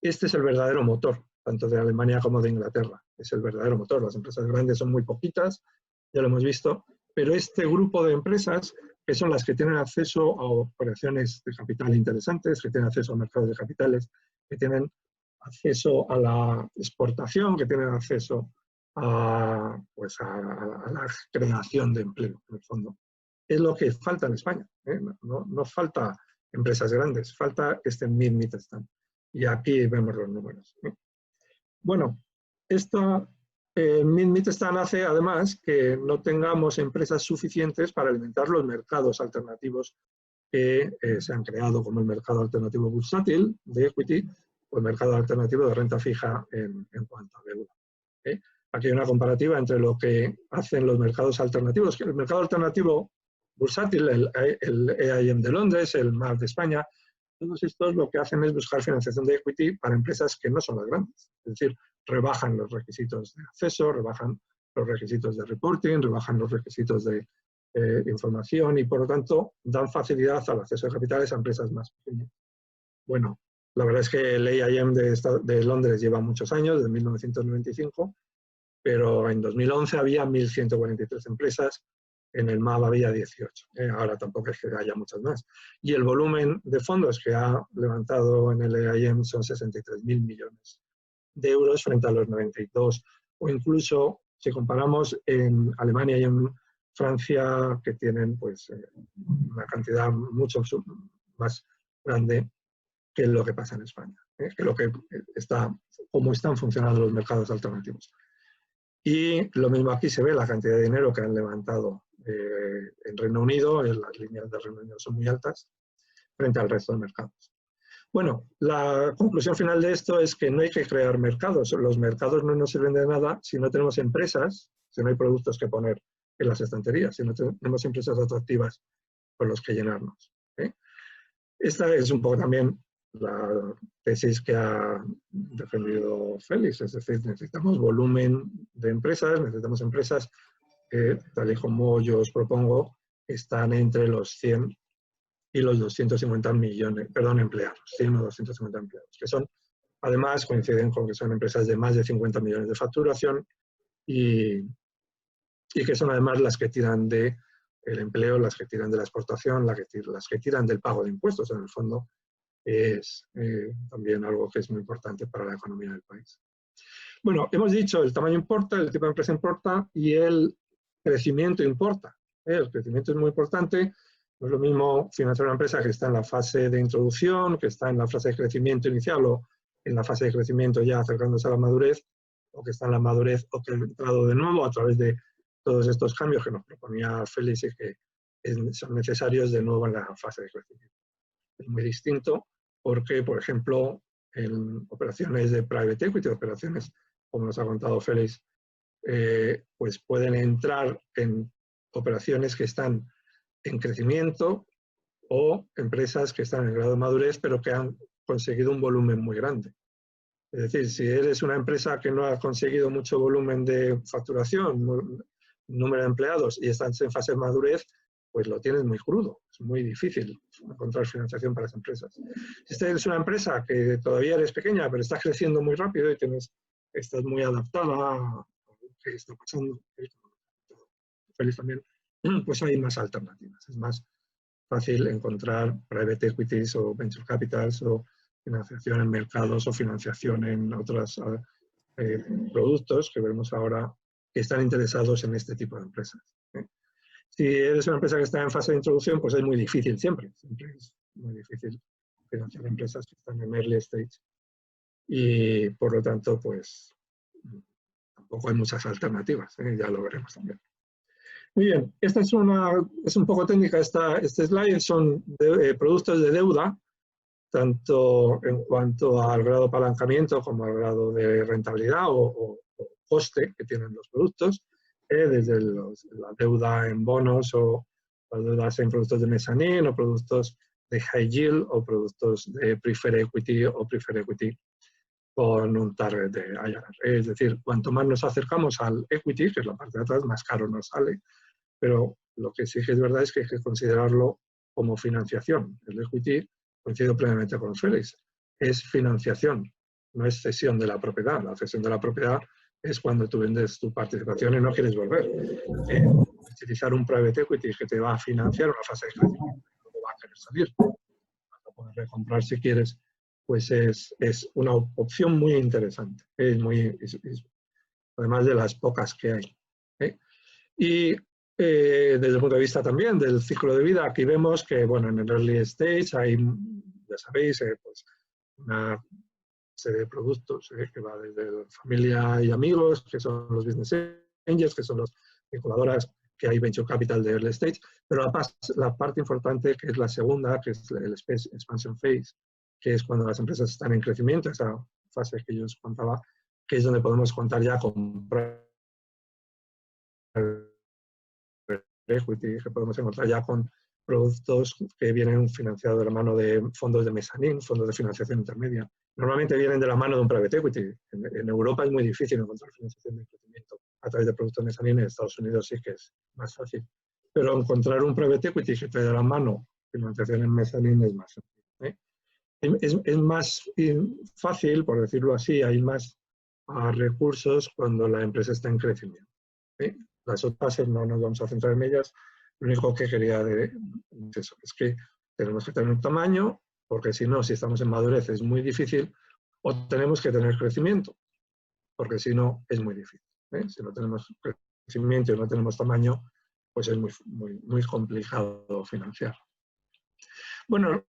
Este es el verdadero motor, tanto de Alemania como de Inglaterra. Es el verdadero motor. Las empresas grandes son muy poquitas, ya lo hemos visto, pero este grupo de empresas, que son las que tienen acceso a operaciones de capital interesantes, que tienen acceso a mercados de capitales, que tienen acceso a la exportación, que tienen acceso a la creación de empleo, en el fondo. Es lo que falta en España. No falta empresas grandes, falta este Mittelstand. Y aquí vemos los números. Bueno, Mittelstand hace además que no tengamos empresas suficientes para alimentar los mercados alternativos que se han creado, como el mercado alternativo bursátil de equity o el mercado alternativo de renta fija en cuanto a deuda. Aquí hay una comparativa entre lo que hacen los mercados alternativos. El mercado alternativo bursátil, el EIM de Londres, el MAF de España, todos estos lo que hacen es buscar financiación de equity para empresas que no son las grandes. Es decir, rebajan los requisitos de acceso, rebajan los requisitos de reporting, rebajan los requisitos de información y, por lo tanto, dan facilidad al acceso de capitales a empresas más pequeñas. Bueno, la verdad es que el EIM de Londres lleva muchos años, desde 1995, pero en 2011 había 1.143 empresas, en el MAB había 18. Ahora tampoco es que haya muchas más. Y el volumen de fondos que ha levantado en el EIM son 63.000 millones de euros frente a los 92. O incluso, si comparamos en Alemania y en Francia, que tienen pues, una cantidad mucho más grande que lo que pasa en España, cómo están funcionando los mercados alternativos. Y lo mismo aquí se ve la cantidad de dinero que han levantado en Reino Unido, las líneas de Reino Unido son muy altas frente al resto de mercados. Bueno, la conclusión final de esto es que no hay que crear mercados. Los mercados no nos sirven de nada si no tenemos empresas, si no hay productos que poner en las estanterías, si no tenemos empresas atractivas con los que llenarnos. Esta es un poco también la tesis que ha defendido Félix, es decir, necesitamos volumen de empresas, necesitamos empresas que, tal y como yo os propongo, están entre los 100 y los 250 millones, perdón, empleados, 100 o 250 empleados, que son, además, coinciden con que son empresas de más de 50 millones de facturación y que son además las que tiran del empleo, las que tiran de la exportación, las que tiran del pago de impuestos, en el fondo, es también algo que es muy importante para la economía del país. Bueno, hemos dicho el tamaño importa, el tipo de empresa importa y el crecimiento importa. El crecimiento es muy importante. No es lo mismo financiar una empresa que está en la fase de introducción, que está en la fase de crecimiento inicial o en la fase de crecimiento ya acercándose a la madurez, o que está en la madurez o que ha entrado de nuevo a través de todos estos cambios que nos proponía Félix y que son necesarios de nuevo en la fase de crecimiento. Es muy distinto porque, por ejemplo, en operaciones de private equity, operaciones, como nos ha contado Félix, pues pueden entrar en operaciones que están en crecimiento o empresas que están en grado de madurez, pero que han conseguido un volumen muy grande. Es decir, si eres una empresa que no ha conseguido mucho volumen de facturación, número de empleados y estás en fase de madurez, pues lo tienes muy crudo. Es muy difícil encontrar financiación para las empresas. Si eres una empresa que todavía eres pequeña, pero estás creciendo muy rápido y estás muy adaptada a lo que está pasando, Félix también, pues hay más alternativas. Es más fácil encontrar private equities o venture capitals o financiación en mercados o financiación en otros productos que veremos ahora que están interesados en este tipo de empresas. Si eres una empresa que está en fase de introducción, pues es muy difícil siempre es muy difícil financiar empresas que están en early stage y por lo tanto pues tampoco hay muchas alternativas, ya lo veremos también. Muy bien, esta es un poco técnica este slide, son productos de deuda, tanto en cuanto al grado de apalancamiento como al grado de rentabilidad o coste que tienen los productos, desde la deuda en bonos o las deudas en productos de mezzanine o productos de high yield o productos de preferred equity o preferred equity con un target de IRR. Es decir, cuanto más nos acercamos al equity, que es la parte de atrás, más caro nos sale, pero lo que sí que es verdad es que hay que considerarlo como financiación. El equity, coincido plenamente con Félix, es financiación, no es cesión de la propiedad. La cesión de la propiedad es cuando tú vendes tu participación y no quieres volver. Utilizar un private equity que te va a financiar una fase de crecimiento, no va a querer salir, vas a poder recomprar si quieres, pues es una opción muy interesante. Además de las pocas que hay. Y desde el punto de vista también del ciclo de vida, aquí vemos que, bueno, en el early stage hay, ya sabéis, pues una serie de productos que va desde familia y amigos, que son los business angels, que son las incubadores, que hay venture capital de early stage, pero la parte importante, que es la segunda, que es el expansion phase, que es cuando las empresas están en crecimiento, esa fase que yo os contaba, que es donde podemos contar ya con equity, que podemos encontrar ya con productos que vienen financiados de la mano de fondos de mezzanine, fondos de financiación intermedia. Normalmente vienen de la mano de un private equity. En Europa es muy difícil encontrar financiación de crecimiento a través de productos de mezzanine. En Estados Unidos sí que es más fácil. Pero encontrar un private equity que te dé de la mano financiación en mezzanine es más fácil. Es más fácil, por decirlo así, hay más recursos cuando la empresa está en crecimiento. Las otras no nos vamos a centrar en ellas. Lo único que quería decir es que tenemos que tener un tamaño, porque si no, si estamos en madurez es muy difícil, o tenemos que tener crecimiento, porque si no es muy difícil. Si no tenemos crecimiento y no tenemos tamaño, pues es muy complicado financiar. Bueno,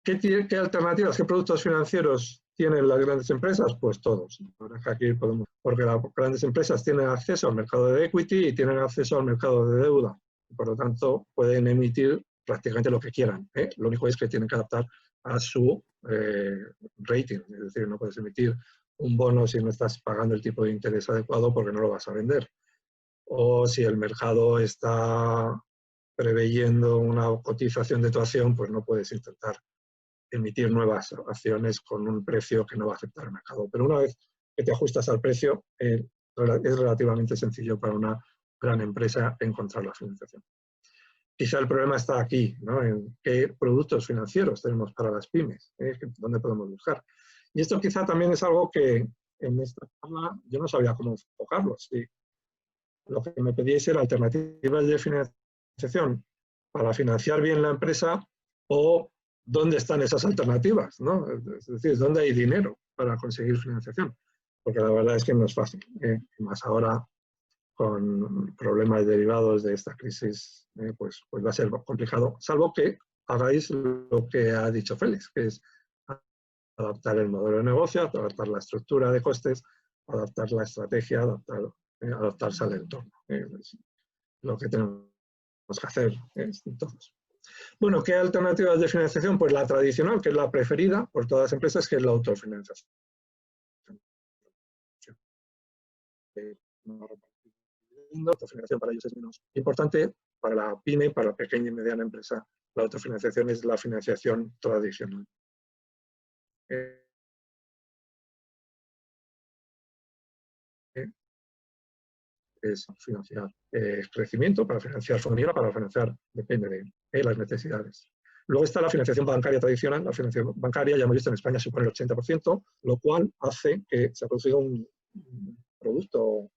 ¿qué alternativas, qué productos financieros tienen las grandes empresas? Pues todos. Ahora que aquí podemos, porque las grandes empresas tienen acceso al mercado de equity y tienen acceso al mercado de deuda. Por lo tanto, pueden emitir prácticamente lo que quieran, ¿eh? Lo único es que tienen que adaptar a su rating, es decir, no puedes emitir un bono si no estás pagando el tipo de interés adecuado porque no lo vas a vender. O si el mercado está preveyendo una cotización de tu acción, pues no puedes intentar emitir nuevas acciones con un precio que no va a aceptar el mercado. Pero una vez que te ajustas al precio, es relativamente sencillo para una gran empresa encontrar la financiación. Quizá el problema está aquí, ¿no? En qué productos financieros tenemos para las pymes, dónde podemos buscar. Y esto quizá también es algo que en esta charla yo no sabía cómo enfocarlo. Si lo que me pedíais era alternativas de financiación para financiar bien la empresa o dónde están esas alternativas, ¿no? Es decir, dónde hay dinero para conseguir financiación. Porque la verdad es que no es fácil, más ahora con problemas derivados de esta crisis, pues va a ser complicado, salvo que hagáis lo que ha dicho Félix, que es adaptar el modelo de negocio, adaptar la estructura de costes, adaptar la estrategia, adaptarse al entorno. Es lo que tenemos que hacer todos. Bueno, ¿qué alternativas de financiación? Pues la tradicional, que es la preferida por todas las empresas, que es la autofinanciación. La autofinanciación para ellos es menos importante. Para la pyme, para la pequeña y mediana empresa, la autofinanciación es la financiación tradicional. Es financiar crecimiento, para financiar familia, para financiar, depende de las necesidades. Luego está la financiación bancaria tradicional. La financiación bancaria, ya hemos visto, en España supone el 80%, lo cual hace que se produzca un producto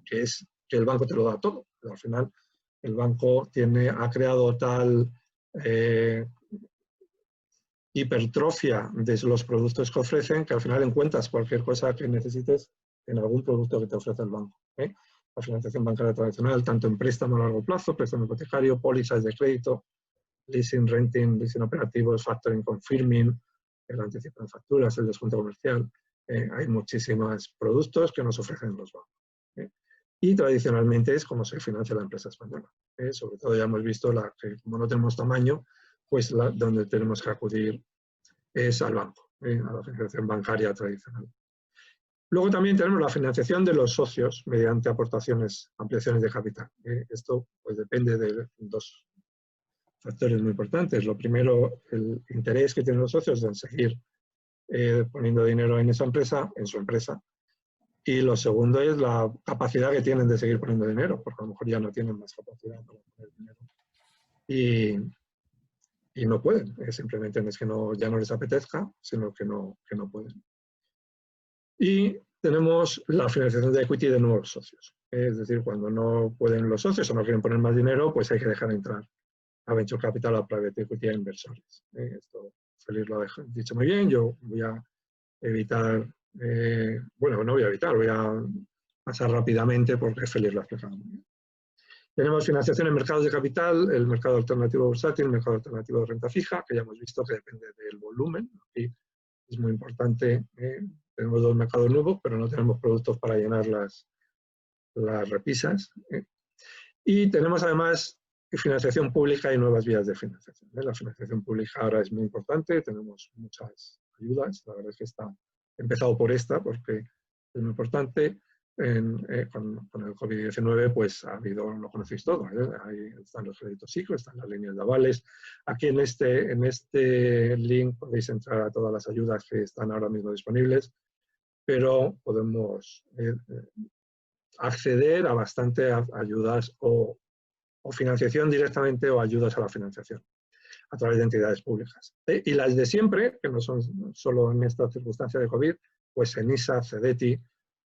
que es que el banco te lo da todo. Pero al final, el banco ha creado tal hipertrofia de los productos que ofrecen que al final encuentras cualquier cosa que necesites en algún producto que te ofrece el banco. La financiación bancaria tradicional, tanto en préstamo a largo plazo, préstamo hipotecario, pólizas de crédito, leasing, renting, leasing operativos, factoring, confirming, el anticipo de facturas, el descuento comercial. Hay muchísimos productos que nos ofrecen los bancos. Y tradicionalmente es como se financia la empresa española. Sobre todo ya hemos visto que como no tenemos tamaño, pues donde tenemos que acudir es al banco, a la financiación bancaria tradicional. Luego también tenemos la financiación de los socios mediante ampliaciones de capital. Esto pues depende de dos factores muy importantes. Lo primero, el interés que tienen los socios de seguir poniendo dinero en esa empresa, en su empresa. Y lo segundo es la capacidad que tienen de seguir poniendo dinero, porque a lo mejor ya no tienen más capacidad para poner dinero. Y no pueden, simplemente no es que ya no les apetezca, sino que no pueden. Y tenemos la financiación de equity de nuevos socios. Es decir, cuando no pueden los socios o no quieren poner más dinero, pues hay que dejar entrar a venture capital, a private equity, a inversores. Esto Félix lo ha dicho muy bien. Yo voy a evitar, bueno, no voy a evitar, voy a pasar rápidamente porque Félix lo ha explicado muy bien. Tenemos financiación en mercados de capital, el mercado alternativo bursátil, el mercado alternativo de renta fija, que ya hemos visto que depende del volumen. Aquí es muy importante. Tenemos dos mercados nuevos, pero no tenemos productos para llenar las repisas. Y tenemos además financiación pública y nuevas vías de financiación. La financiación pública ahora es muy importante, tenemos muchas ayudas. La verdad es que he empezado por esta porque es muy importante. Con el COVID-19 pues ha habido, lo conocéis todo, ahí están los créditos ICO, están las líneas de avales. Aquí en este link podéis entrar a todas las ayudas que están ahora mismo disponibles, pero podemos acceder a bastante ayudas o financiación directamente o ayudas a la financiación a través de entidades públicas. Y las de siempre, que no son solo en esta circunstancia de COVID, pues ENISA, CEDETI,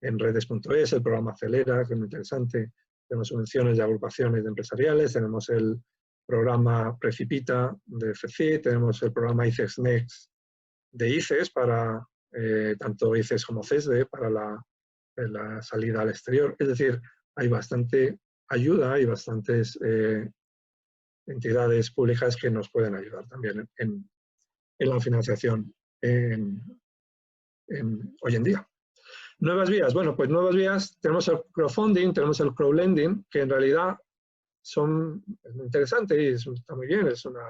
en redes.es, el programa Acelera, que es muy interesante. Tenemos subvenciones de agrupaciones de empresariales, tenemos el programa Precipita de FECI, tenemos el programa ICES Next de ICES para tanto ICES como CESDE para la salida al exterior. Es decir, hay bastante ayuda y bastantes entidades públicas que nos pueden ayudar también en la financiación hoy en día. Nuevas vías. Bueno, pues nuevas vías. Tenemos el crowdfunding, tenemos el crowdlending, que en realidad es muy interesante y está muy bien, es una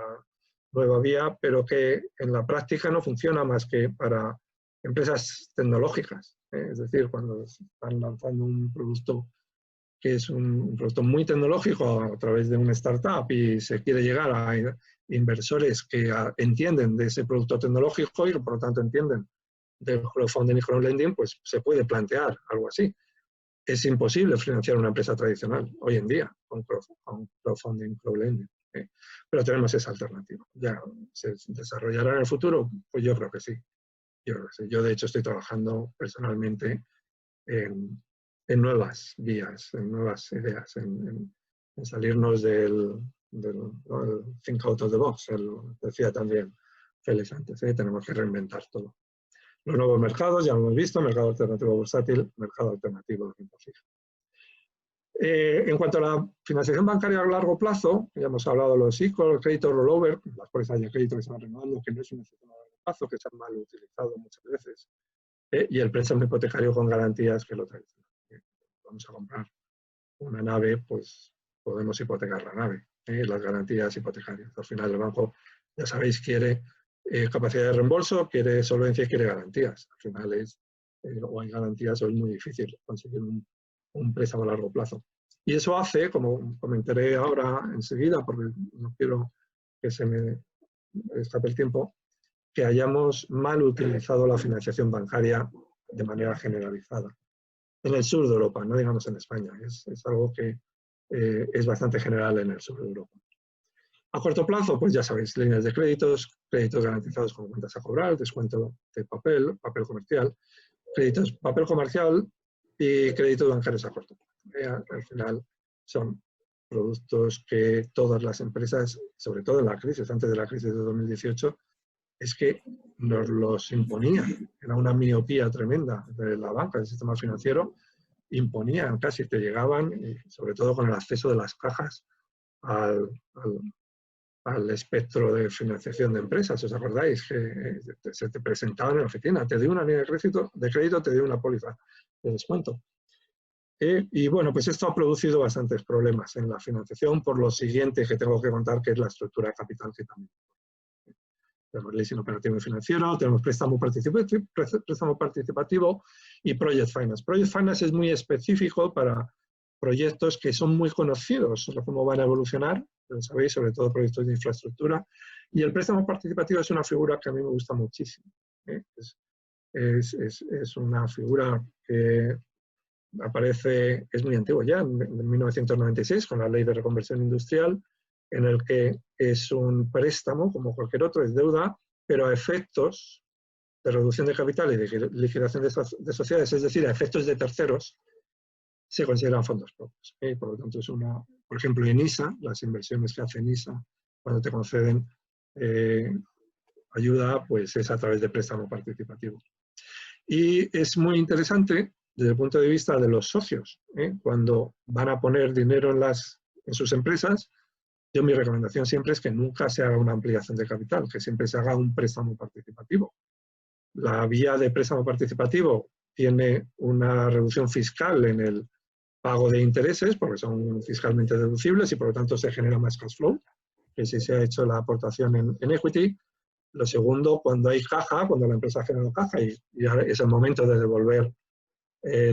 nueva vía, pero que en la práctica no funciona más que para empresas tecnológicas. Es decir, cuando están lanzando un producto que es un producto muy tecnológico a través de una startup y se quiere llegar a inversores que entienden de ese producto tecnológico y por lo tanto entienden del crowdfunding y crowdlending, pues se puede plantear algo así. Es imposible financiar una empresa tradicional hoy en día con crowdfunding, crowdlending. Pero tenemos esa alternativa. ¿Ya se desarrollará en el futuro? Pues yo creo que sí. Yo de hecho estoy trabajando personalmente en nuevas vías, en nuevas ideas, en salirnos del think out of the box, decía también Félix antes, tenemos que reinventar todo. Los nuevos mercados, ya lo hemos visto, mercado alternativo bursátil, mercado alternativo de renta fija. En cuanto a la financiación bancaria a largo plazo, ya hemos hablado de los ICO, el crédito rollover, las pólizas de crédito que se van renovando, que no es un sistema a largo plazo, que se han mal utilizado muchas veces, y el préstamo hipotecario con garantías, que es lo tradicional. Vamos a comprar una nave, pues podemos hipotecar la nave, las garantías hipotecarias. Al final el banco, ya sabéis, quiere capacidad de reembolso, quiere solvencia y quiere garantías. Al final o hay garantías o es muy difícil conseguir un préstamo a largo plazo. Y eso hace, como comentaré ahora enseguida, porque no quiero que se me escape el tiempo, que hayamos mal utilizado la financiación bancaria de manera generalizada. En el sur de Europa, no digamos en España, es algo que es bastante general en el sur de Europa. A corto plazo, pues ya sabéis, líneas de créditos, créditos garantizados con cuentas a cobrar, descuento de papel comercial, créditos papel comercial y créditos bancarios a corto plazo. Al final son productos que todas las empresas, sobre todo en la crisis, antes de la crisis de 2018, es que nos los imponían. Era una miopía tremenda de la banca, del sistema financiero. Imponían, casi te llegaban, sobre todo con el acceso de las cajas al espectro de financiación de empresas. ¿Os acordáis? Que se te presentaban en la oficina, te dio una línea de crédito, te dio una póliza de descuento. Y bueno, pues esto ha producido bastantes problemas en la financiación por lo siguiente que tengo que contar, que es la estructura de capital, que también. Tenemos leasing operativo y financiero, tenemos préstamo participativo y Project Finance. Project Finance es muy específico para proyectos que son muy conocidos, cómo van a evolucionar, lo sabéis, sobre todo proyectos de infraestructura. Y el préstamo participativo es una figura que a mí me gusta muchísimo. Es una figura que aparece, es muy antigua ya, en 1996, con la Ley de Reconversión Industrial, en el que es un préstamo, como cualquier otro, es deuda, pero a efectos de reducción de capital y de liquidación de sociedades, es decir, a efectos de terceros, se consideran fondos propios. Por lo tanto, es por ejemplo, en ISA, las inversiones que hace ISA, cuando te conceden ayuda, pues es a través de préstamo participativo. Y es muy interesante desde el punto de vista de los socios, cuando van a poner dinero en sus empresas. Yo mi recomendación siempre es que nunca se haga una ampliación de capital, que siempre se haga un préstamo participativo. La vía de préstamo participativo tiene una reducción fiscal en el pago de intereses, porque son fiscalmente deducibles y por lo tanto se genera más cash flow, que si se ha hecho la aportación en equity. Lo segundo, cuando hay caja, cuando la empresa genera caja y es el momento de devolver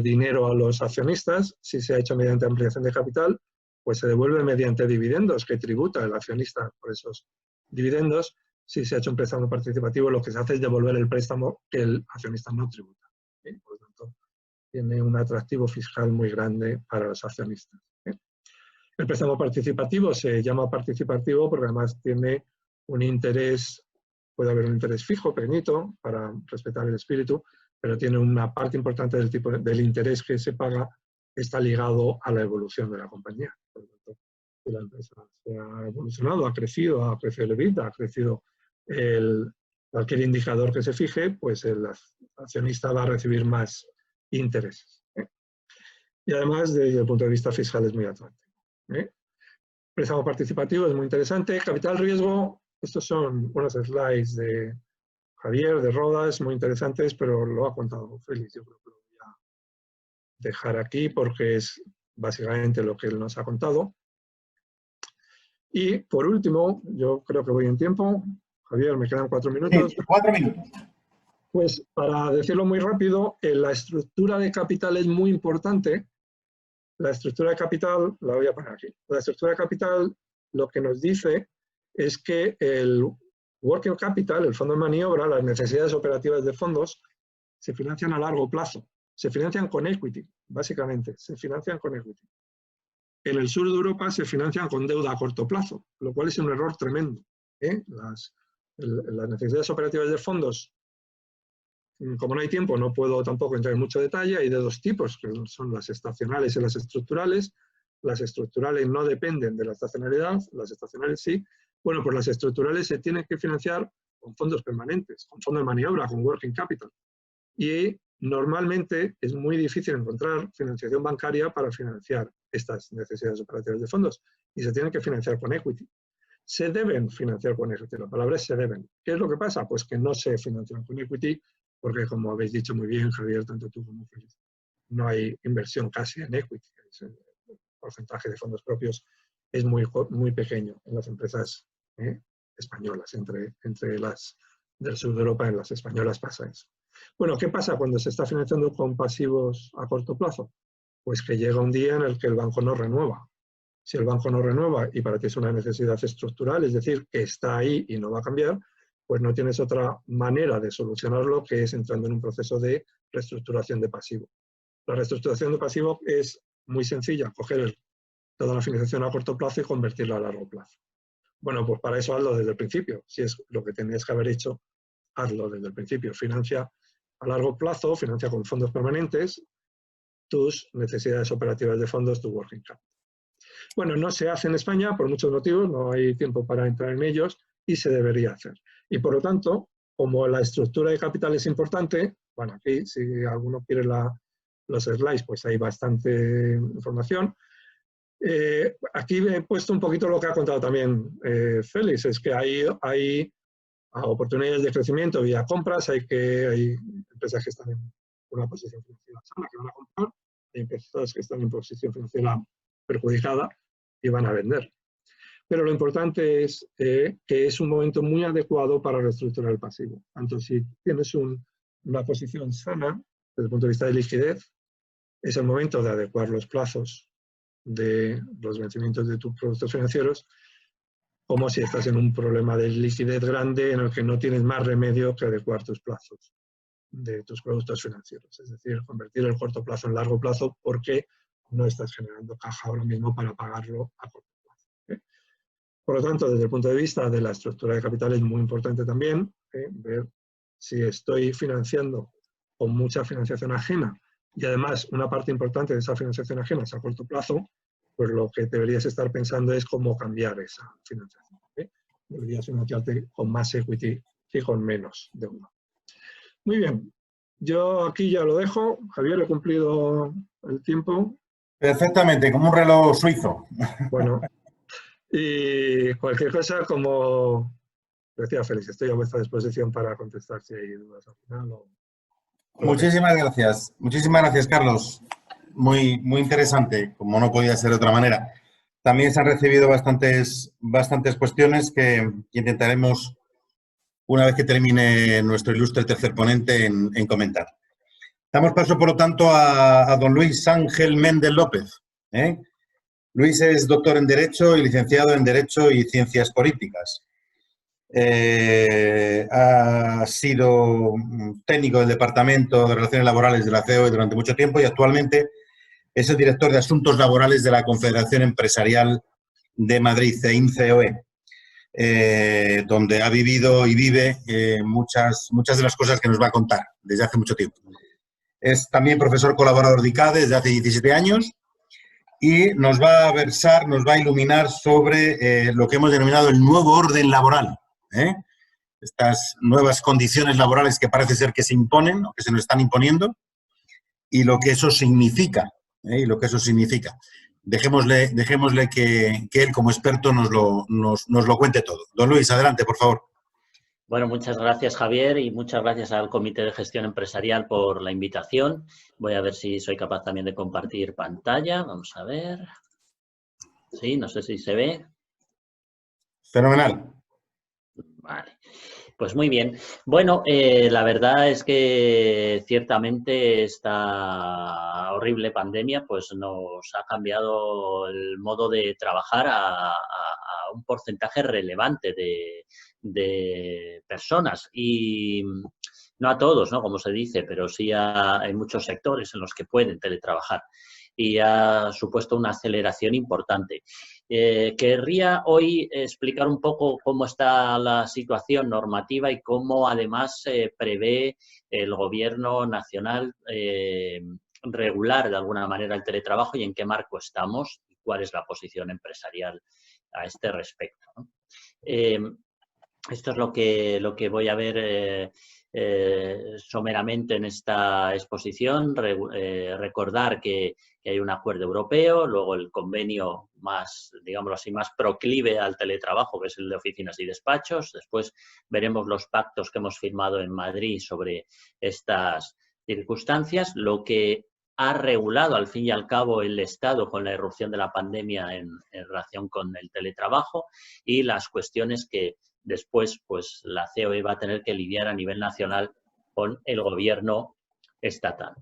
dinero a los accionistas, si se ha hecho mediante ampliación de capital, pues se devuelve mediante dividendos que tributa el accionista por esos dividendos. Si se ha hecho un préstamo participativo, lo que se hace es devolver el préstamo que el accionista no tributa. Por lo tanto, tiene un atractivo fiscal muy grande para los accionistas. El préstamo participativo se llama participativo porque además tiene un interés, puede haber un interés fijo, pequeñito, para respetar el espíritu, pero tiene una parte importante del interés que se paga, está ligado a la evolución de la compañía. Por lo tanto, si la empresa se ha evolucionado, ha crecido el EBITDA, ha crecido cualquier indicador que se fije, pues el accionista va a recibir más intereses. Y además, desde el punto de vista fiscal, es muy atractivo. Préstamo participativo es muy interesante. Capital riesgo, estos son unos slides de Javier, de Rodas, muy interesantes, pero lo ha contado Félix. Yo creo que lo voy a dejar aquí porque es básicamente lo que él nos ha contado. Y por último, yo creo que voy en tiempo. Javier, me quedan 4 minutos. Sí, 4 minutos. Pues para decirlo muy rápido, la estructura de capital es muy importante. La estructura de capital, la voy a poner aquí. La estructura de capital lo que nos dice es que el working capital, el fondo de maniobra, las necesidades operativas de fondos, se financian a largo plazo. Se financian con equity, básicamente. Se financian con equity. En el sur de Europa se financian con deuda a corto plazo, lo cual es un error tremendo. Las necesidades operativas de fondos, como no hay tiempo, no puedo tampoco entrar en mucho detalle. Hay de 2 tipos, que son las estacionales y las estructurales. Las estructurales no dependen de la estacionalidad, las estacionales sí. Bueno, pues las estructurales se tienen que financiar con fondos permanentes, con fondo de maniobra, con working capital. Y normalmente es muy difícil encontrar financiación bancaria para financiar estas necesidades operativas de fondos y se tienen que financiar con equity. Se deben financiar con equity, la palabra es se deben. ¿Qué es lo que pasa? Pues que no se financian con equity porque, como habéis dicho muy bien, Javier, tanto tú como Félix, no hay inversión casi en equity. El porcentaje de fondos propios es muy pequeño en las empresas españolas. Entre las del sur de Europa, en las españolas pasa eso. Bueno, ¿qué pasa cuando se está financiando con pasivos a corto plazo? Pues que llega un día en el que el banco no renueva. Si el banco no renueva y para ti es una necesidad estructural, es decir, que está ahí y no va a cambiar, pues no tienes otra manera de solucionarlo que es entrando en un proceso de reestructuración de pasivo. La reestructuración de pasivo es muy sencilla, coger toda la financiación a corto plazo y convertirla a largo plazo. Bueno, pues para eso hazlo desde el principio. Si es lo que tenías que haber hecho, hazlo desde el principio. Financia a largo plazo, financia con fondos permanentes tus necesidades operativas de fondos, tu working capital. Bueno, no se hace en España por muchos motivos, no hay tiempo para entrar en ellos y se debería hacer. Y por lo tanto, como la estructura de capital es importante, bueno, aquí si alguno quiere los slides, pues hay bastante información. Aquí he puesto un poquito lo que ha contado también Félix, es que hay oportunidades de crecimiento vía compras, hay empresas que están en una posición financiera sana que van a comprar, hay empresas que están en posición financiera perjudicada y van a vender. Pero lo importante es que es un momento muy adecuado para reestructurar el pasivo. Tanto si tienes una posición sana desde el punto de vista de liquidez, es el momento de adecuar los plazos de los vencimientos de tus productos financieros, como si estás en un problema de liquidez grande en el que no tienes más remedio que adecuar tus plazos de tus productos financieros. Es decir, convertir el corto plazo en largo plazo porque no estás generando caja ahora mismo para pagarlo a corto plazo. Por lo tanto, desde el punto de vista de la estructura de capital es muy importante también ver si estoy financiando con mucha financiación ajena y además una parte importante de esa financiación ajena es a corto plazo, pues lo que deberías estar pensando es cómo cambiar esa financiación. Deberías financiarte con más equity que con menos deuda. Muy bien, yo aquí ya lo dejo. Javier, he cumplido el tiempo. Perfectamente, como un reloj suizo. Bueno, y cualquier cosa, como decía Félix, estoy a vuestra disposición para contestar si hay dudas al final. Muchísimas gracias, Carlos. Muy, muy interesante, como no podía ser de otra manera. También se han recibido bastantes cuestiones que intentaremos, una vez que termine nuestro ilustre tercer ponente, en comentar. Damos paso, por lo tanto, a don Luis Ángel Méndez López. Luis es doctor en Derecho y licenciado en Derecho y Ciencias Políticas. Ha sido técnico del Departamento de Relaciones Laborales de la COE durante mucho tiempo y actualmente es el director de Asuntos Laborales de la Confederación Empresarial de Madrid, CEIM-COE, donde ha vivido y vive muchas de las cosas que nos va a contar desde hace mucho tiempo. Es también profesor colaborador de ICADE desde hace 17 años y nos va a iluminar sobre lo que hemos denominado el nuevo orden laboral. Estas nuevas condiciones laborales que parece ser que se imponen o que se nos están imponiendo y lo que eso significa. Dejémosle que él, como experto, nos lo cuente todo. Don Luis, adelante, por favor. Bueno, muchas gracias, Javier, y muchas gracias al Comité de Gestión Empresarial por la invitación. Voy a ver si soy capaz también de compartir pantalla. Vamos a ver. Sí, no sé si se ve. Fenomenal. Vale. Pues muy bien. Bueno, la verdad es que ciertamente esta horrible pandemia pues nos ha cambiado el modo de trabajar a un porcentaje relevante de personas y no a todos, ¿no? Como se dice, pero sí hay muchos sectores en los que pueden teletrabajar y ha supuesto una aceleración importante. Querría hoy explicar un poco cómo está la situación normativa y cómo además prevé el Gobierno nacional regular de alguna manera el teletrabajo y en qué marco estamos y cuál es la posición empresarial a este respecto, ¿no? Esto es lo que voy a ver someramente en esta exposición. Recordar que hay un acuerdo europeo, luego el convenio más, digámoslo así, más proclive al teletrabajo, que es el de oficinas y despachos. Después veremos los pactos que hemos firmado en Madrid sobre estas circunstancias, lo que ha regulado al fin y al cabo el Estado con la irrupción de la pandemia en relación con el teletrabajo y las cuestiones que después pues la COE va a tener que lidiar a nivel nacional con el gobierno estatal.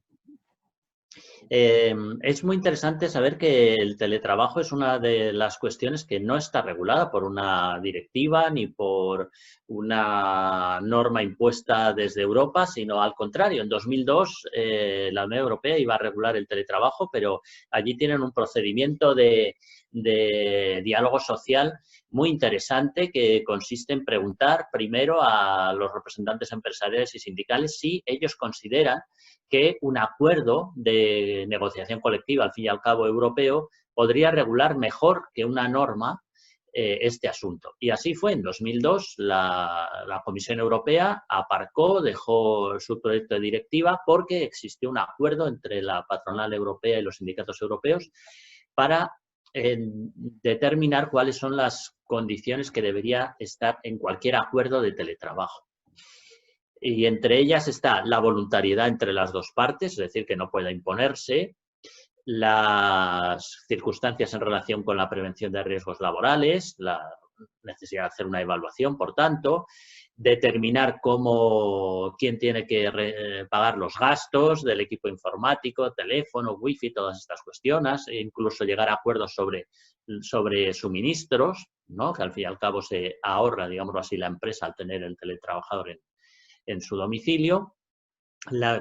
Es muy interesante saber que el teletrabajo es una de las cuestiones que no está regulada por una directiva ni por una norma impuesta desde Europa, sino al contrario. En 2002 la Unión Europea iba a regular el teletrabajo, pero allí tienen un procedimiento de diálogo social muy interesante que consiste en preguntar primero a los representantes empresariales y sindicales si ellos consideran que un acuerdo de negociación colectiva, al fin y al cabo europeo, podría regular mejor que una norma este asunto. Y así fue. En 2002 la Comisión Europea aparcó, dejó su proyecto de directiva porque existió un acuerdo entre la patronal europea y los sindicatos europeos para determinar cuáles son las condiciones que debería estar en cualquier acuerdo de teletrabajo. Y entre ellas está la voluntariedad entre las dos partes, es decir, que no pueda imponerse, las circunstancias en relación con la prevención de riesgos laborales, la necesidad de hacer una evaluación, por tanto, determinar quién tiene que pagar los gastos del equipo informático, teléfono, wifi, todas estas cuestiones, e incluso llegar a acuerdos sobre suministros, ¿no? Que al fin y al cabo se ahorra, digámoslo así, la empresa al tener el teletrabajador en su domicilio.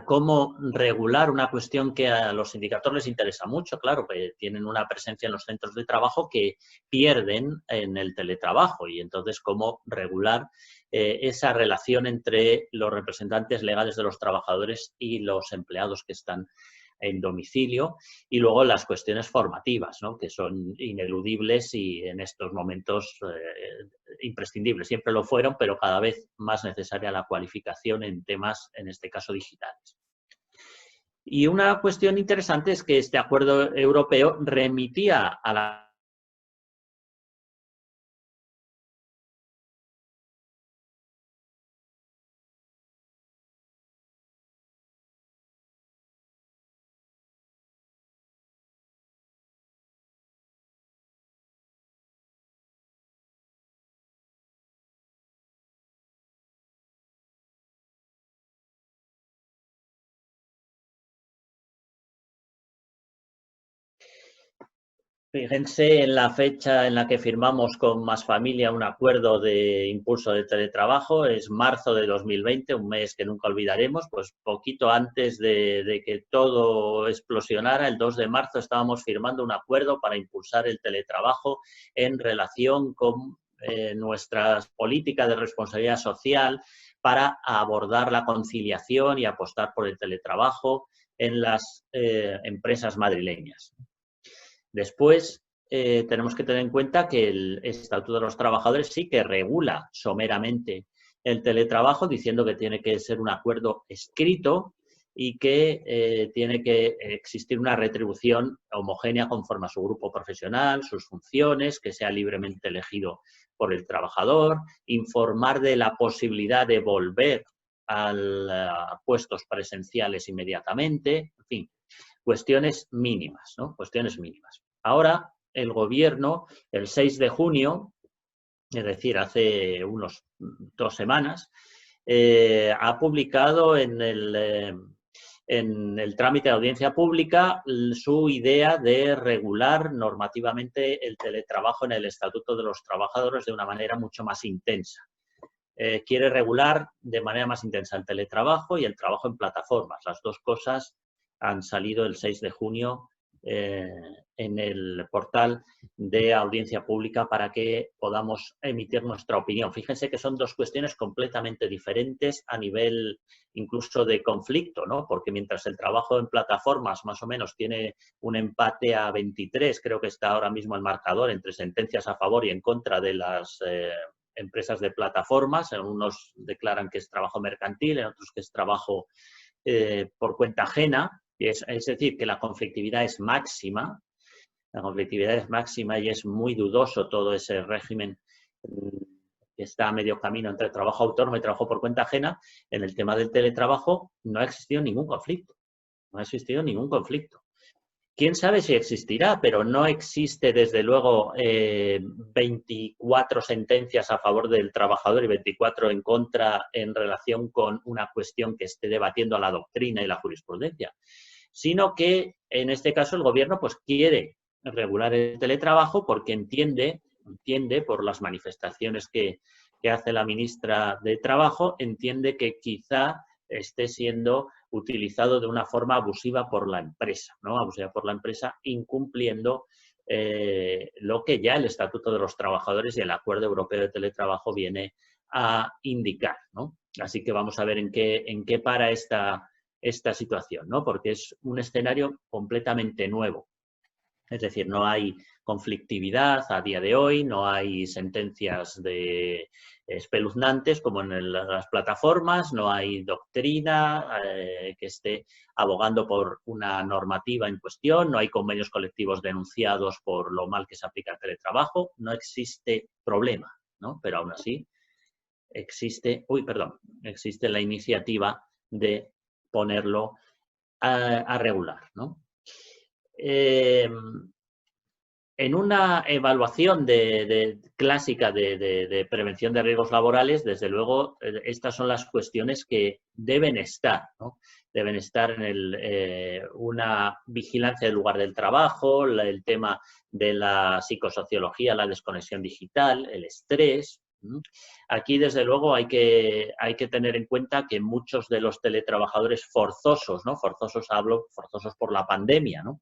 Cómo regular una cuestión que a los sindicatos les interesa mucho, claro, que tienen una presencia en los centros de trabajo que pierden en el teletrabajo y entonces cómo regular esa relación entre los representantes legales de los trabajadores y los empleados que están en domicilio y luego las cuestiones formativas, ¿no? Que son ineludibles y en estos momentos imprescindibles. Siempre lo fueron, pero cada vez más necesaria la cualificación en temas, en este caso, digitales. Y una cuestión interesante es que este acuerdo europeo remitía a la Fíjense en la fecha en la que firmamos con Más Familia un acuerdo de impulso de teletrabajo, es marzo de 2020, un mes que nunca olvidaremos, pues poquito antes de que todo explosionara, el 2 de marzo estábamos firmando un acuerdo para impulsar el teletrabajo en relación con nuestra política de responsabilidad social para abordar la conciliación y apostar por el teletrabajo en las empresas madrileñas. Después, tenemos que tener en cuenta que el Estatuto de los Trabajadores sí que regula someramente el teletrabajo, diciendo que tiene que ser un acuerdo escrito y que tiene que existir una retribución homogénea conforme a su grupo profesional, sus funciones, que sea libremente elegido por el trabajador, informar de la posibilidad de volver a puestos presenciales inmediatamente, en fin, cuestiones mínimas, ¿no? Cuestiones mínimas. Ahora, el Gobierno, el 6 de junio, es decir, hace unos 2 semanas, ha publicado en el trámite de audiencia pública su idea de regular normativamente el teletrabajo en el Estatuto de los Trabajadores de una manera mucho más intensa. Quiere regular de manera más intensa el teletrabajo y el trabajo en plataformas. Las dos cosas han salido el 6 de junio en el portal de audiencia pública para que podamos emitir nuestra opinión. Fíjense que son dos cuestiones completamente diferentes a nivel incluso de conflicto, ¿no? Porque mientras el trabajo en plataformas más o menos tiene un empate a 23, creo que está ahora mismo el marcador entre sentencias a favor y en contra de las empresas de plataformas. En unos declaran que es trabajo mercantil, en otros que es trabajo por cuenta ajena. Es decir, que la conflictividad es máxima. La conflictividad es máxima y es muy dudoso todo ese régimen que está a medio camino entre trabajo autónomo y trabajo por cuenta ajena. En el tema del teletrabajo no ha existido ningún conflicto. No ha existido ningún conflicto. Quién sabe si existirá, pero no existe desde luego 24 sentencias a favor del trabajador y 24 en contra en relación con una cuestión que esté debatiendo a la doctrina y la jurisprudencia, sino que en este caso el gobierno pues quiere regular el teletrabajo porque entiende por las manifestaciones que hace la ministra de Trabajo, entiende que quizá esté siendo utilizado de una forma abusiva por la empresa, ¿no? Abusiva por la empresa, incumpliendo lo que ya el Estatuto de los Trabajadores y el Acuerdo Europeo de Teletrabajo viene a indicar, ¿no? Así que vamos a ver en qué para esta situación, ¿no? Porque es un escenario completamente nuevo. Es decir, no hay conflictividad a día de hoy, no hay sentencias espeluznantes como en las plataformas, no hay doctrina que esté abogando por una normativa en cuestión, no hay convenios colectivos denunciados por lo mal que se aplica el teletrabajo, no existe problema, ¿no? Pero aún así existe la iniciativa de ponerlo a regular, ¿no? En una evaluación clásica de prevención de riesgos laborales, desde luego, estas son las cuestiones que deben estar, ¿no? Deben estar en una vigilancia del lugar del trabajo, el tema de la psicosociología, la desconexión digital, el estrés. Aquí, desde luego, hay que tener en cuenta que muchos de los teletrabajadores forzosos, ¿no? Forzosos por la pandemia, ¿no?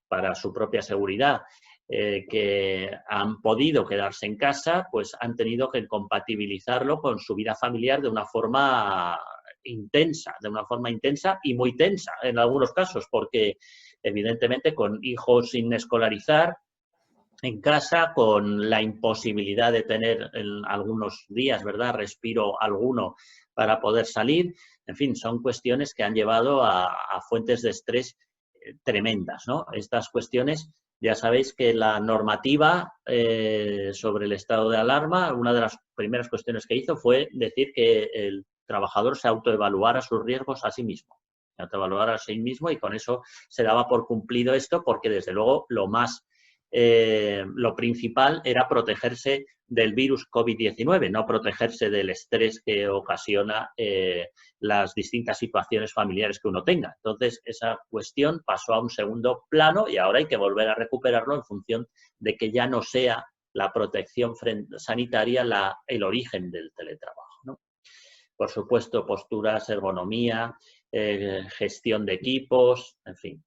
Para su propia seguridad, que han podido quedarse en casa, pues han tenido que compatibilizarlo con su vida familiar de una forma intensa y muy tensa en algunos casos, porque evidentemente con hijos sin escolarizar en casa, con la imposibilidad de tener en algunos días, ¿verdad?, respiro alguno para poder salir. En fin, son cuestiones que han llevado a fuentes de estrés tremendas, ¿no? Estas cuestiones, ya sabéis que la normativa sobre el estado de alarma, una de las primeras cuestiones que hizo fue decir que el trabajador se autoevaluara sus riesgos a sí mismo. Se autoevaluara a sí mismo y con eso se daba por cumplido esto porque, desde luego, lo principal era protegerse del virus COVID-19, no protegerse del estrés que ocasiona las distintas situaciones familiares que uno tenga. Entonces, esa cuestión pasó a un segundo plano y ahora hay que volver a recuperarlo en función de que ya no sea la protección sanitaria el origen del teletrabajo, ¿no? Por supuesto, posturas, ergonomía, gestión de equipos, en fin.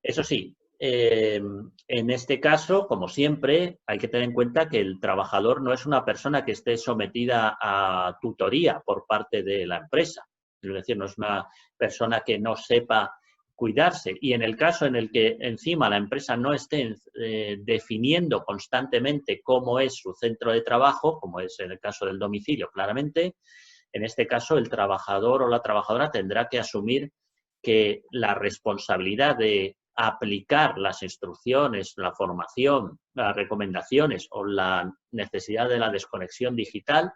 Eso sí, en este caso, como siempre, hay que tener en cuenta que el trabajador no es una persona que esté sometida a tutoría por parte de la empresa. Es decir, no es una persona que no sepa cuidarse. Y en el caso en el que encima la empresa no esté definiendo constantemente cómo es su centro de trabajo, como es en el caso del domicilio, claramente, en este caso el trabajador o la trabajadora tendrá que asumir que la responsabilidad de aplicar las instrucciones, la formación, las recomendaciones o la necesidad de la desconexión digital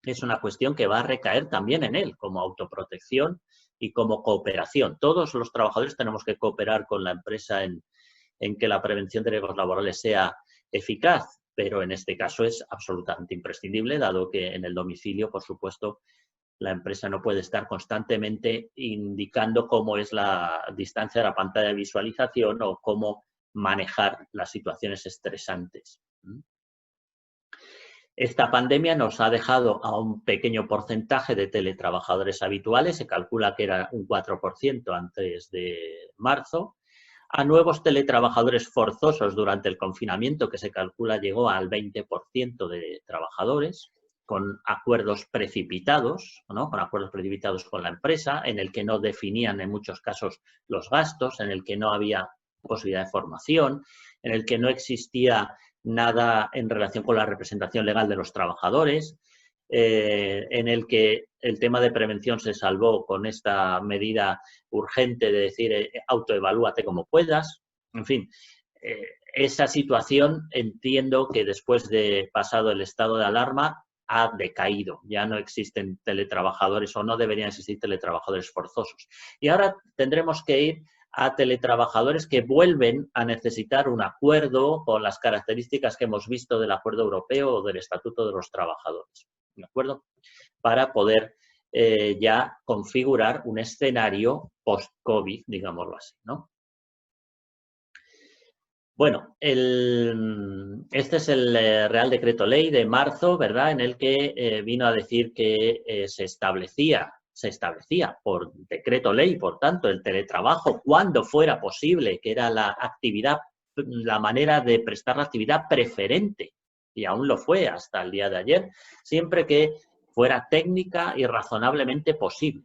es una cuestión que va a recaer también en él, como autoprotección y como cooperación. Todos los trabajadores tenemos que cooperar con la empresa en que la prevención de riesgos laborales sea eficaz. pero en este caso es absolutamente imprescindible, dado que en el domicilio, por supuesto, la empresa no puede estar constantemente indicando cómo es la distancia de la pantalla de visualización o cómo manejar las situaciones estresantes. Esta pandemia nos ha dejado a un pequeño porcentaje de teletrabajadores habituales, se calcula que era un 4% antes de marzo, a nuevos teletrabajadores forzosos durante el confinamiento, que se calcula llegó al 20% de trabajadores, con acuerdos precipitados, ¿no? Con acuerdos precipitados con la empresa, en el que no definían en muchos casos los gastos, en el que no había posibilidad de formación, en el que no existía nada en relación con la representación legal de los trabajadores, en el que el tema de prevención se salvó con esta medida urgente de decir autoevalúate como puedas. En fin, esa situación entiendo que después de pasado el estado de alarma ha decaído. Ya no existen teletrabajadores o no deberían existir teletrabajadores forzosos. Y ahora tendremos que ir a teletrabajadores que vuelven a necesitar un acuerdo con las características que hemos visto del acuerdo europeo o del Estatuto de los Trabajadores, ¿de acuerdo? Para poder ya configurar un escenario post-COVID, digámoslo así, ¿no? Bueno, este es el Real Decreto Ley de marzo, ¿verdad?, en el que vino a decir que se establecía por decreto ley, por tanto, el teletrabajo cuando fuera posible, que era la actividad, la manera de prestar la actividad preferente, y aún lo fue hasta el día de ayer, siempre que fuera técnica y razonablemente posible.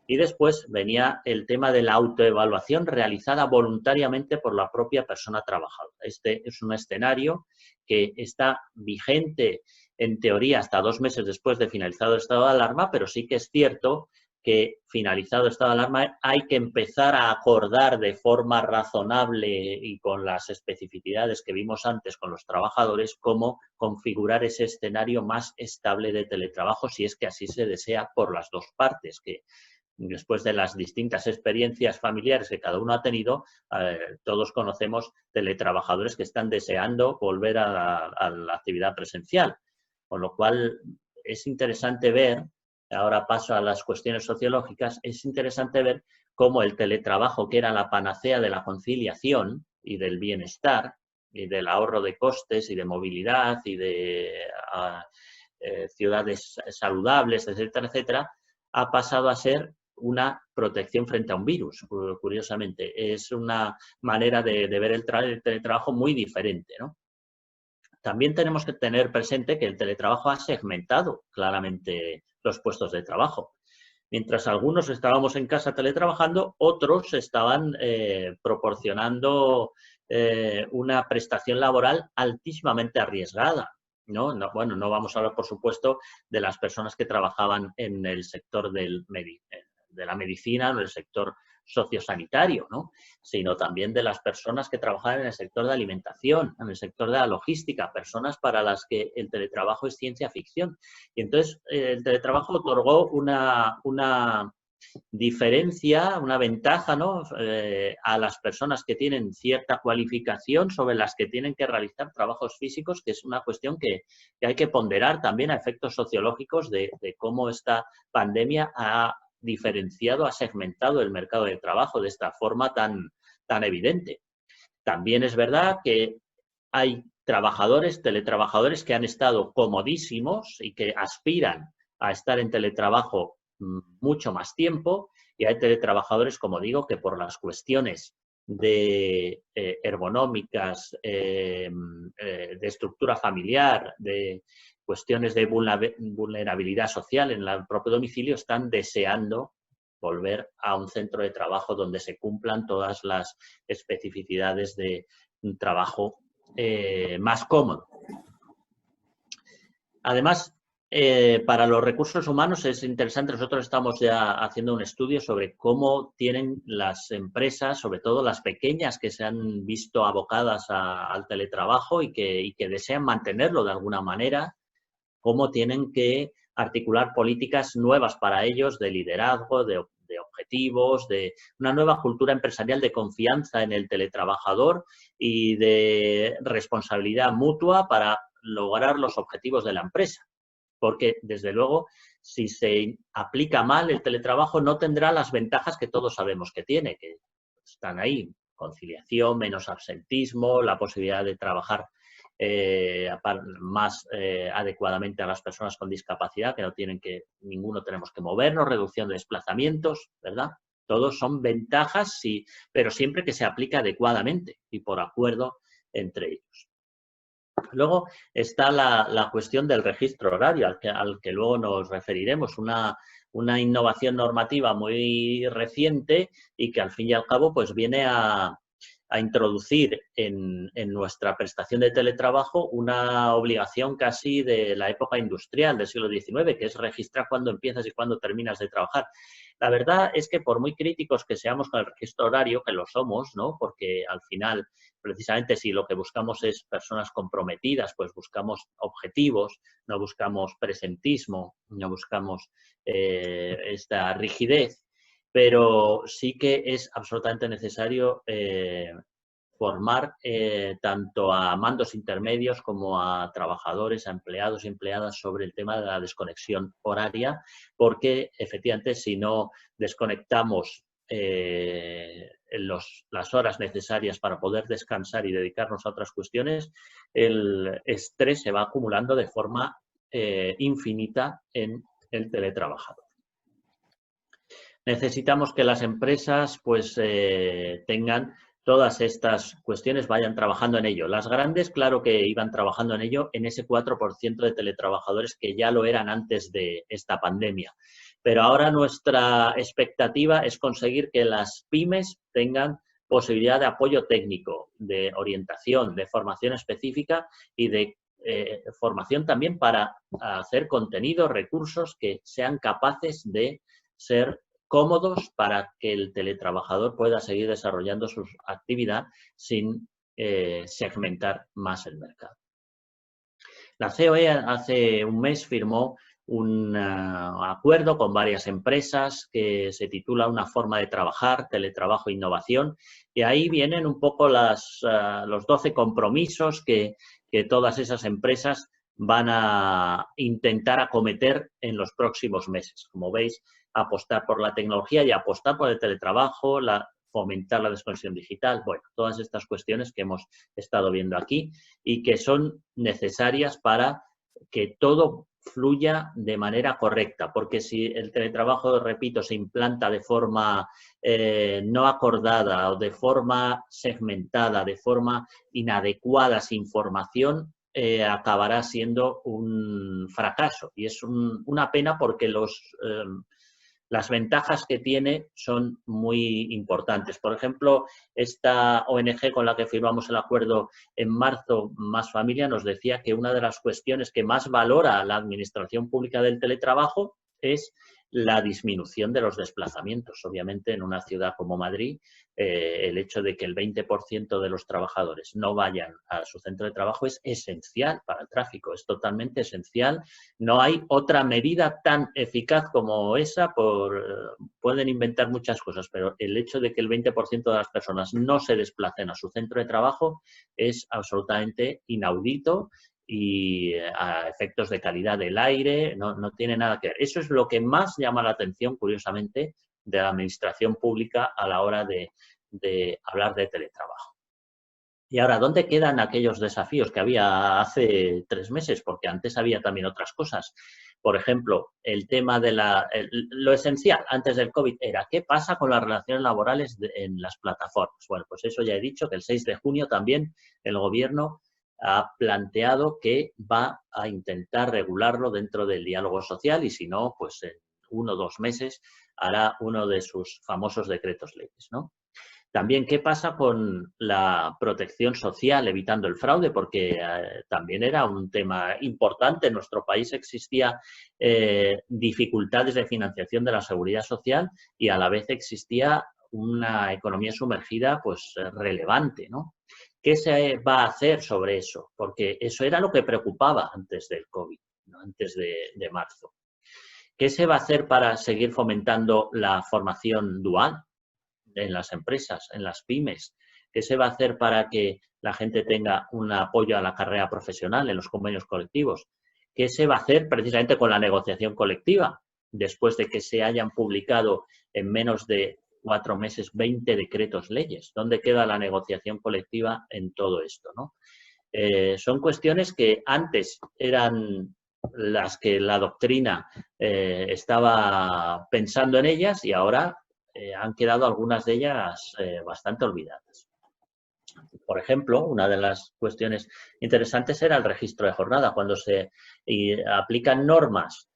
Y después venía el tema de la autoevaluación realizada voluntariamente por la propia persona trabajadora. Este es un escenario que está vigente en teoría hasta 2 meses después de finalizado el estado de alarma, pero sí que es cierto que finalizado el estado de alarma hay que empezar a acordar de forma razonable y con las especificidades que vimos antes con los trabajadores cómo configurar ese escenario más estable de teletrabajo, si es que así se desea por las dos partes, que después de las distintas experiencias familiares que cada uno ha tenido, todos conocemos teletrabajadores que están deseando volver a la actividad presencial. Con lo cual, es interesante ver, ahora paso a las cuestiones sociológicas, es interesante ver cómo el teletrabajo, que era la panacea de la conciliación y del bienestar, y del ahorro de costes y de movilidad y de ciudades saludables, etcétera, etcétera, ha pasado a ser una protección frente a un virus, curiosamente. Es una manera de ver el teletrabajo muy diferente, ¿no? También tenemos que tener presente que el teletrabajo ha segmentado claramente los puestos de trabajo. Mientras algunos estábamos en casa teletrabajando, otros estaban proporcionando una prestación laboral altísimamente arriesgada, ¿no? Bueno, no vamos a hablar, por supuesto, de las personas que trabajaban en el sector de la medicina, en el sector sociosanitario, ¿no?, sino también de las personas que trabajan en el sector de alimentación, en el sector de la logística, personas para las que el teletrabajo es ciencia ficción. Y entonces el teletrabajo otorgó una diferencia, una ventaja, ¿no?, a las personas que tienen cierta cualificación sobre las que tienen que realizar trabajos físicos, que es una cuestión que hay que ponderar también a efectos sociológicos de cómo esta pandemia ha diferenciado, ha segmentado el mercado de trabajo de esta forma tan evidente. También es verdad que hay teletrabajadores que han estado comodísimos y que aspiran a estar en teletrabajo mucho más tiempo, y hay teletrabajadores, como digo, que por las cuestiones de ergonómicas, de estructura familiar, de cuestiones de vulnerabilidad social en el propio domicilio, están deseando volver a un centro de trabajo donde se cumplan todas las especificidades de un trabajo más cómodo. Además, para los recursos humanos es interesante, nosotros estamos ya haciendo un estudio sobre cómo tienen las empresas, sobre todo las pequeñas que se han visto abocadas al teletrabajo y que desean mantenerlo de alguna manera, cómo tienen que articular políticas nuevas para ellos de liderazgo, de objetivos, de una nueva cultura empresarial de confianza en el teletrabajador y de responsabilidad mutua para lograr los objetivos de la empresa. Porque, desde luego, si se aplica mal el teletrabajo, no tendrá las ventajas que todos sabemos que tiene, que están ahí: conciliación, menos absentismo, la posibilidad de trabajar más adecuadamente a las personas con discapacidad, que no tienen que, ninguno tenemos que movernos, reducción de desplazamientos, ¿verdad? Todos son ventajas, sí, pero siempre que se aplique adecuadamente y por acuerdo entre ellos. Luego está la cuestión del registro horario, al que luego nos referiremos, una innovación normativa muy reciente y que al fin y al cabo pues viene a introducir en nuestra prestación de teletrabajo una obligación casi de la época industrial del siglo XIX, que es registrar cuándo empiezas y cuándo terminas de trabajar. La verdad es que por muy críticos que seamos con el registro horario, que lo somos, ¿no? Porque al final, precisamente si lo que buscamos es personas comprometidas, pues buscamos objetivos, no buscamos presentismo, no buscamos esta rigidez, pero sí que es absolutamente necesario formar tanto a mandos intermedios como a trabajadores, a empleados y empleadas sobre el tema de la desconexión horaria, porque efectivamente si no desconectamos las horas necesarias para poder descansar y dedicarnos a otras cuestiones, el estrés se va acumulando de forma infinita en el teletrabajador. Necesitamos que las empresas pues tengan todas estas cuestiones, vayan trabajando en ello. Las grandes, claro que iban trabajando en ello, en ese 4% de teletrabajadores que ya lo eran antes de esta pandemia. Pero ahora nuestra expectativa es conseguir que las pymes tengan posibilidad de apoyo técnico, de orientación, de formación específica y de formación también para hacer contenidos, recursos que sean capaces de ser cómodos para que el teletrabajador pueda seguir desarrollando su actividad sin segmentar más el mercado. La COE hace un mes firmó un acuerdo con varias empresas que se titula Una forma de trabajar, teletrabajo e innovación, y ahí vienen un poco los 12 compromisos que todas esas empresas van a intentar acometer en los próximos meses. Como veis, apostar por la tecnología y apostar por el teletrabajo, fomentar la desconexión digital, bueno, todas estas cuestiones que hemos estado viendo aquí y que son necesarias para que todo fluya de manera correcta, porque si el teletrabajo, repito, se implanta de forma no acordada o de forma segmentada, de forma inadecuada, sin formación, acabará siendo un fracaso. Y es una pena porque las ventajas que tiene son muy importantes. Por ejemplo, esta ONG con la que firmamos el acuerdo en marzo, Más Familia, nos decía que una de las cuestiones que más valora la Administración Pública del teletrabajo es la disminución de los desplazamientos. Obviamente, en una ciudad como Madrid, el hecho de que el 20% de los trabajadores no vayan a su centro de trabajo es esencial para el tráfico, es totalmente esencial. No hay otra medida tan eficaz como esa. Pueden inventar muchas cosas, pero el hecho de que el 20% de las personas no se desplacen a su centro de trabajo es absolutamente inaudito y a efectos de calidad del aire no tiene nada que ver. Eso es lo que más llama la atención, curiosamente, de la administración pública a la hora de hablar de teletrabajo. Y ahora, ¿dónde quedan aquellos desafíos que había hace 3 meses? Porque antes había también otras cosas. Por ejemplo, el tema de lo esencial antes del COVID era ¿qué pasa con las relaciones laborales en las plataformas? Bueno, pues eso ya he dicho, que el 6 de junio también el Gobierno ha planteado que va a intentar regularlo dentro del diálogo social y si no, pues en 1 o 2 meses hará uno de sus famosos decretos leyes, ¿no? También, ¿qué pasa con la protección social evitando el fraude? Porque también era un tema importante. En nuestro país existía dificultades de financiación de la seguridad social y a la vez existía una economía sumergida pues relevante, ¿no? ¿Qué se va a hacer sobre eso? Porque eso era lo que preocupaba antes del COVID, ¿no? Antes de marzo. ¿Qué se va a hacer para seguir fomentando la formación dual en las empresas, en las pymes? ¿Qué se va a hacer para que la gente tenga un apoyo a la carrera profesional en los convenios colectivos? ¿Qué se va a hacer precisamente con la negociación colectiva? Después de que se hayan publicado en menos de 4 meses 20 decretos leyes. ¿Dónde queda la negociación colectiva en todo esto, ¿no? Son cuestiones que antes eran las que la doctrina estaba pensando en ellas y ahora han quedado algunas de ellas bastante olvidadas. Por ejemplo, una de las cuestiones interesantes era el registro de jornada. Cuando se aplican normas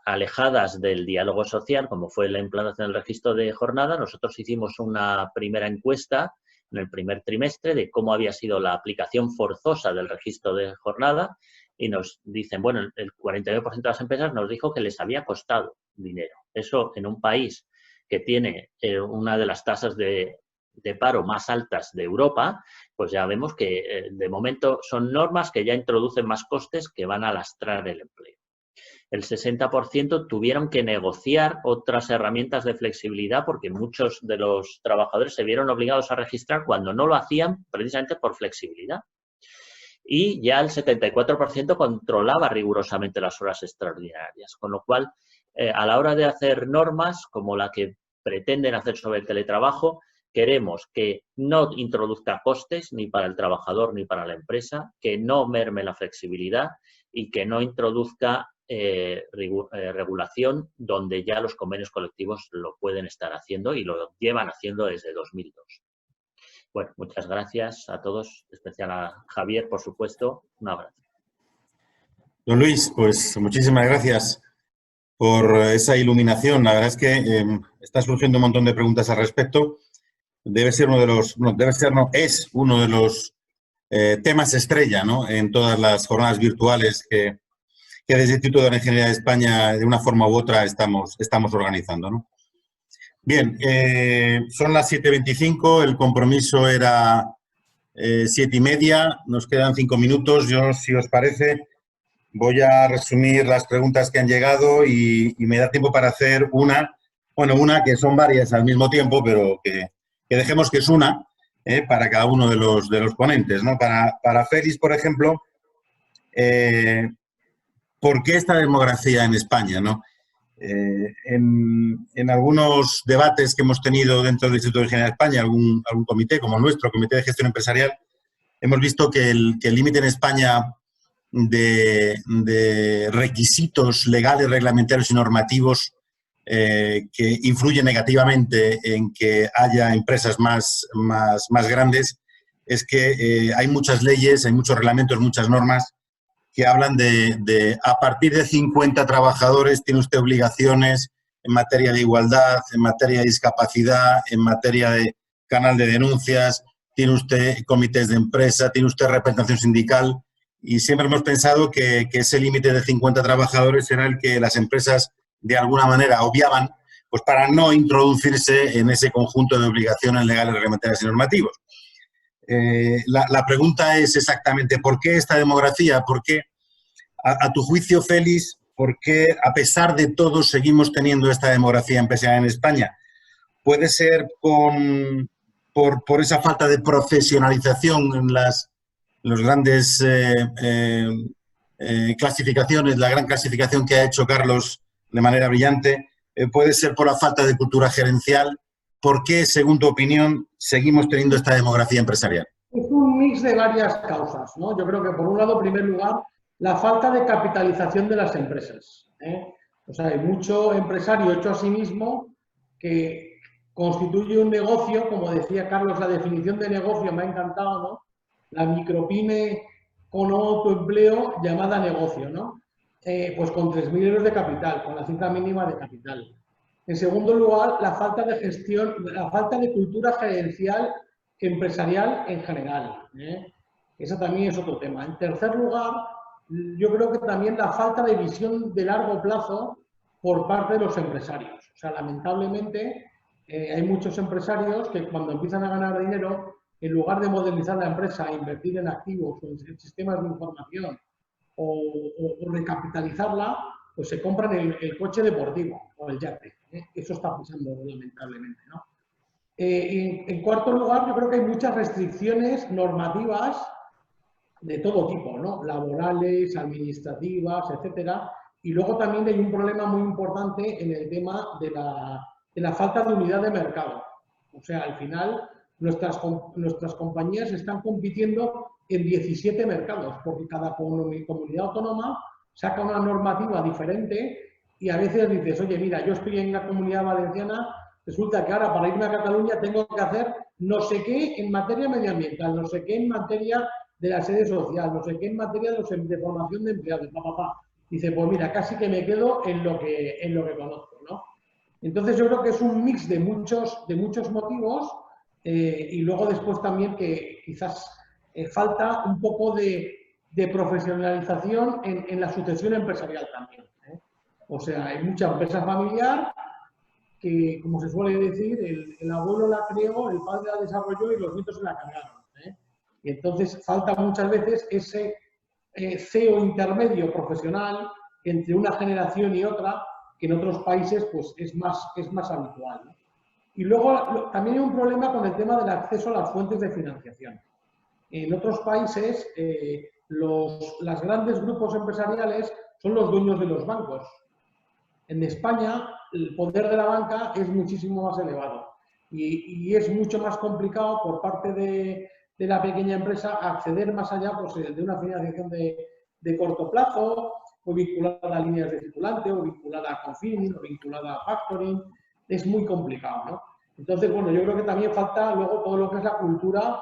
alejadas del diálogo social, como fue la implantación del registro de jornada, nosotros hicimos una primera encuesta en el primer trimestre de cómo había sido la aplicación forzosa del registro de jornada y nos dicen, bueno, el 49% de las empresas nos dijo que les había costado dinero. Eso en un país que tiene una de las tasas de paro más altas de Europa, pues ya vemos que de momento son normas que ya introducen más costes que van a lastrar el empleo. El 60% tuvieron que negociar otras herramientas de flexibilidad porque muchos de los trabajadores se vieron obligados a registrar cuando no lo hacían precisamente por flexibilidad. Y ya el 74% controlaba rigurosamente las horas extraordinarias, con lo cual a la hora de hacer normas como la que pretenden hacer sobre el teletrabajo, queremos que no introduzca costes ni para el trabajador ni para la empresa, que no merme la flexibilidad y que no introduzca regulación donde ya los convenios colectivos lo pueden estar haciendo y lo llevan haciendo desde 2002. Bueno, muchas gracias a todos, en especial a Javier, por supuesto. Un abrazo. Don Luis, pues muchísimas gracias por esa iluminación. La verdad es que está surgiendo un montón de preguntas al respecto. Debe ser uno de los, no, debe ser, no, es uno de los temas estrella, ¿no?, en todas las jornadas virtuales que desde el Instituto de la Ingeniería de España, de una forma u otra, estamos organizando, ¿no? Bien, son las 7:25, el compromiso era 7:30, nos quedan 5 minutos. Yo, si os parece, voy a resumir las preguntas que han llegado y me da tiempo para hacer una que son varias al mismo tiempo, pero que dejemos que es una para cada uno de los ponentes, ¿no? Para Félix, por ejemplo, ¿por qué esta demografía en España, ¿no? En algunos debates que hemos tenido dentro del Instituto de Ingeniería de España, algún comité como nuestro, Comité de Gestión Empresarial, hemos visto que el límite en España de requisitos legales, reglamentarios y normativos que influyen negativamente en que haya empresas más grandes es que hay muchas leyes, hay muchos reglamentos, muchas normas que hablan de a partir de 50 trabajadores tiene usted obligaciones en materia de igualdad, en materia de discapacidad, en materia de canal de denuncias, tiene usted comités de empresa, tiene usted representación sindical y siempre hemos pensado que ese límite de 50 trabajadores era el que las empresas de alguna manera obviaban pues para no introducirse en ese conjunto de obligaciones legales, reglamentarias y normativos. La pregunta es exactamente ¿por qué esta demografía? ¿Por qué, a tu juicio, Félix, por qué a pesar de todo seguimos teniendo esta demografía empresarial en España? ¿Puede ser por esa falta de profesionalización en los grandes clasificaciones, la gran clasificación que ha hecho Carlos de manera brillante? ¿Puede ser por la falta de cultura gerencial? ¿Por qué, según tu opinión, seguimos teniendo esta demografía empresarial? Es un mix de varias causas, ¿no? Yo creo que, por un lado, en primer lugar, la falta de capitalización de las empresas, O sea, hay mucho empresario hecho a sí mismo que constituye un negocio, como decía Carlos, la definición de negocio me ha encantado, ¿no? La micropyme con autoempleo llamada negocio, ¿no? Pues con 3.000 euros de capital, con la cifra mínima de capital. En segundo lugar, la falta de gestión, la falta de cultura gerencial empresarial en general. Ese también es otro tema. En tercer lugar, yo creo que también la falta de visión de largo plazo por parte de los empresarios. O sea, lamentablemente, hay muchos empresarios que cuando empiezan a ganar dinero, en lugar de modernizar la empresa e invertir en activos o en sistemas de información o recapitalizarla, pues se compran el coche deportivo o el yate. Eso está pasando lamentablemente, ¿no? En cuarto lugar, yo creo que hay muchas restricciones normativas de todo tipo, ¿no? Laborales, administrativas, etcétera. Y luego también hay un problema muy importante en el tema de la falta de unidad de mercado. O sea, al final nuestras compañías están compitiendo en 17 mercados, porque cada comunidad autónoma saca una normativa diferente y a veces dices, oye, mira, yo estoy en la Comunidad Valenciana, resulta que ahora para irme a Cataluña tengo que hacer no sé qué en materia medioambiental, no sé qué en materia de la sede social, no sé qué en materia de formación de empleados, papá. Dice, pues mira, casi que me quedo en lo que conozco, ¿no? Entonces yo creo que es un mix de muchos motivos y luego después también que quizás falta un poco de profesionalización en la sucesión empresarial también. O sea, hay mucha empresa familiar que, como se suele decir, el abuelo la creó, el padre la desarrolló y los nietos se la cargaron. Y entonces falta muchas veces ese CEO intermedio profesional entre una generación y otra, que en otros países pues, es más habitual, ¿no? Y luego también hay un problema con el tema del acceso a las fuentes de financiación. En otros países, los grandes grupos empresariales son los dueños de los bancos. En España, el poder de la banca es muchísimo más elevado y es mucho más complicado por parte de la pequeña empresa acceder más allá pues, de una financiación de corto plazo o vinculada a líneas de circulante o vinculada a confirming o vinculada a factoring. Es muy complicado, ¿no? Entonces, bueno, yo creo que también falta luego todo lo que es la cultura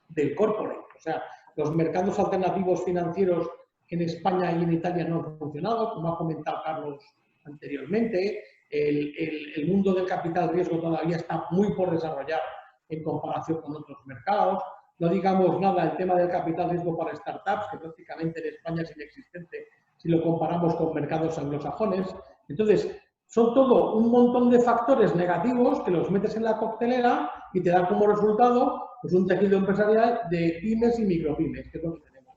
del corporate. O sea, los mercados alternativos financieros en España y en Italia no han funcionado, como ha comentado Carlos anteriormente. El mundo del capital riesgo todavía está muy por desarrollar en comparación con otros mercados. No digamos nada el tema del capital riesgo para startups, que prácticamente en España es inexistente si lo comparamos con mercados anglosajones. Entonces, son todo un montón de factores negativos que los metes en la coctelera y te da como resultado pues, un tejido empresarial de pymes y micropymes, que es lo que tenemos.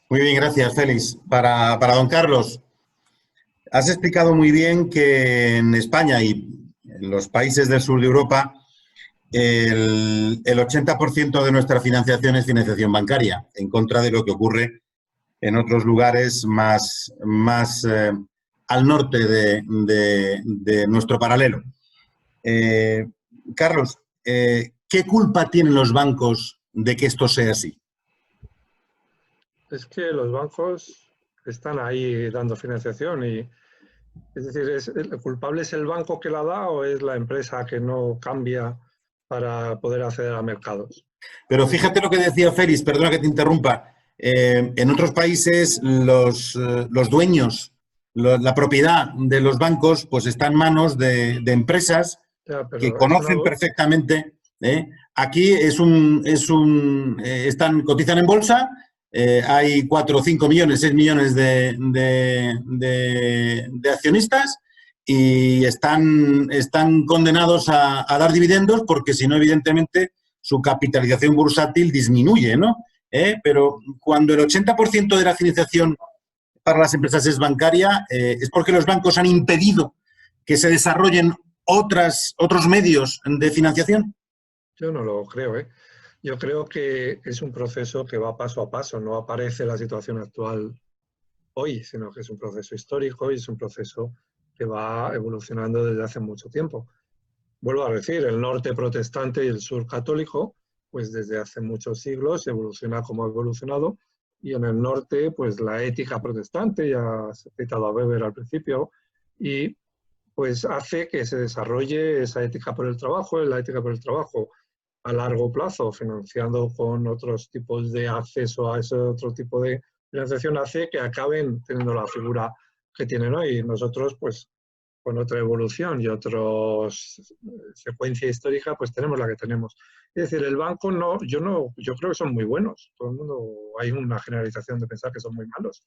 Muy bien, gracias, Félix. Para don Carlos, has explicado muy bien que en España y en los países del sur de Europa el 80% de nuestra financiación es financiación bancaria, en contra de lo que ocurre en otros lugares más al norte de nuestro paralelo. Carlos, ¿qué culpa tienen los bancos de que esto sea así? Es que los bancos están ahí dando financiación y, es decir, ¿el culpable es el banco que la da o es la empresa que no cambia para poder acceder a mercados? Pero fíjate lo que decía Félix, perdona que te interrumpa. En otros países los dueños, la propiedad de los bancos, pues está en manos de empresas que conocen perfectamente. Aquí cotizan en bolsa, hay 4, 5 millones, 6 millones de accionistas y están condenados a dar dividendos porque si no, evidentemente, su capitalización bursátil disminuye, ¿no? Pero cuando el 80% de la financiación para las empresas es bancaria, es porque los bancos han impedido que se desarrollen otros medios de financiación. Yo no lo creo, ¿eh? Yo creo que es un proceso que va paso a paso, no aparece la situación actual hoy, sino que es un proceso histórico y es un proceso que va evolucionando desde hace mucho tiempo. Vuelvo a decir, el norte protestante y el sur católico, pues desde hace muchos siglos evoluciona como ha evolucionado, y en el norte, pues la ética protestante, ya se ha citado a Weber al principio, y pues hace que se desarrolle esa ética por el trabajo, la ética por el trabajo a largo plazo, financiando con otros tipos de acceso a ese otro tipo de financiación, hace que acaben teniendo la figura que tienen hoy. Nosotros, pues, con otra evolución y otra secuencia histórica, pues tenemos la que tenemos. Es decir, el banco yo creo que son muy buenos. Todo el mundo, hay una generalización de pensar que son muy malos.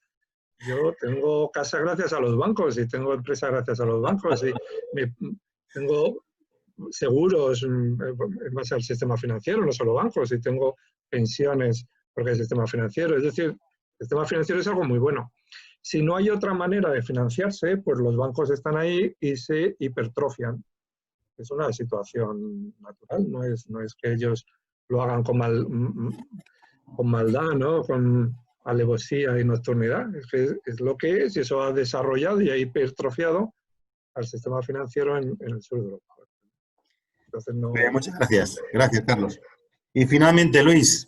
Yo tengo casa gracias a los bancos y tengo empresa gracias a los bancos y tengo seguros en base al sistema financiero, no solo bancos, y tengo pensiones porque el sistema financiero. Es decir, el sistema financiero es algo muy bueno. Si no hay otra manera de financiarse, pues los bancos están ahí y se hipertrofian. Es una situación natural, no es que ellos lo hagan con maldad, ¿no? Con alevosía y nocturnidad. Es que es lo que es, y eso ha desarrollado y ha hipertrofiado al sistema financiero en el sur de Europa. Entonces, no... Muchas gracias. Gracias, Carlos. Y finalmente, Luis,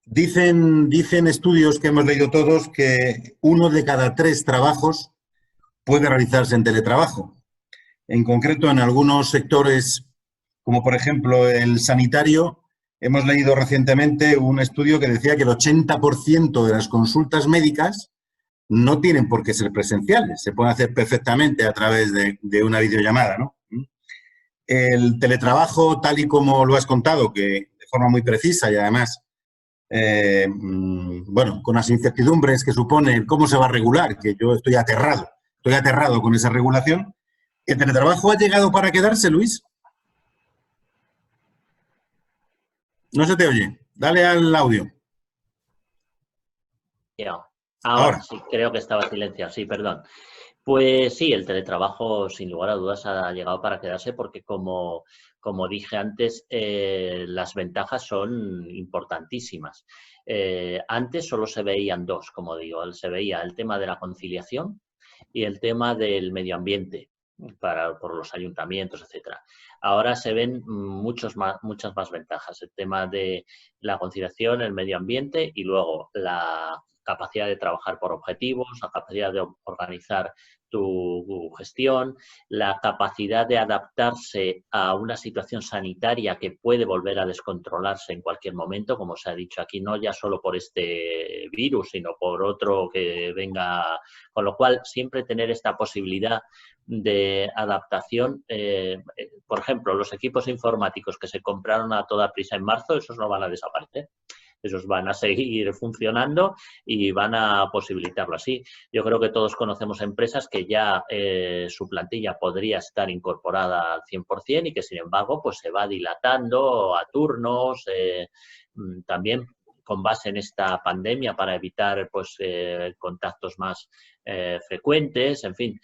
dicen estudios que hemos leído todos que 1 de cada 3 trabajos puede realizarse en teletrabajo. En concreto, en algunos sectores, como por ejemplo el sanitario, hemos leído recientemente un estudio que decía que el 80% de las consultas médicas no tienen por qué ser presenciales, se pueden hacer perfectamente a través de una videollamada, ¿no? El teletrabajo, tal y como lo has contado, que de forma muy precisa y además, bueno, con las incertidumbres que supone cómo se va a regular, que yo estoy aterrado con esa regulación. ¿El teletrabajo ha llegado para quedarse, Luis? No se te oye. Dale al audio. Ahora sí, creo que estaba silenciado, sí, perdón. Pues sí, el teletrabajo sin lugar a dudas ha llegado para quedarse porque como dije antes, las ventajas son importantísimas. Antes solo se veían dos, como digo, se veía el tema de la conciliación y el tema del medio ambiente por los ayuntamientos, etcétera. Ahora se ven muchas más ventajas, el tema de la conciliación, el medio ambiente y luego la capacidad de trabajar por objetivos, la capacidad de organizar tu gestión, la capacidad de adaptarse a una situación sanitaria que puede volver a descontrolarse en cualquier momento, como se ha dicho aquí, no ya solo por este virus, sino por otro que venga, con lo cual siempre tener esta posibilidad de adaptación. Por ejemplo, los equipos informáticos que se compraron a toda prisa en marzo, esos no van a desaparecer. Esos van a seguir funcionando y van a posibilitarlo así. Yo creo que todos conocemos empresas que ya su plantilla podría estar incorporada al 100% y que, sin embargo, pues se va dilatando a turnos, también con base en esta pandemia para evitar pues contactos más frecuentes, en fin.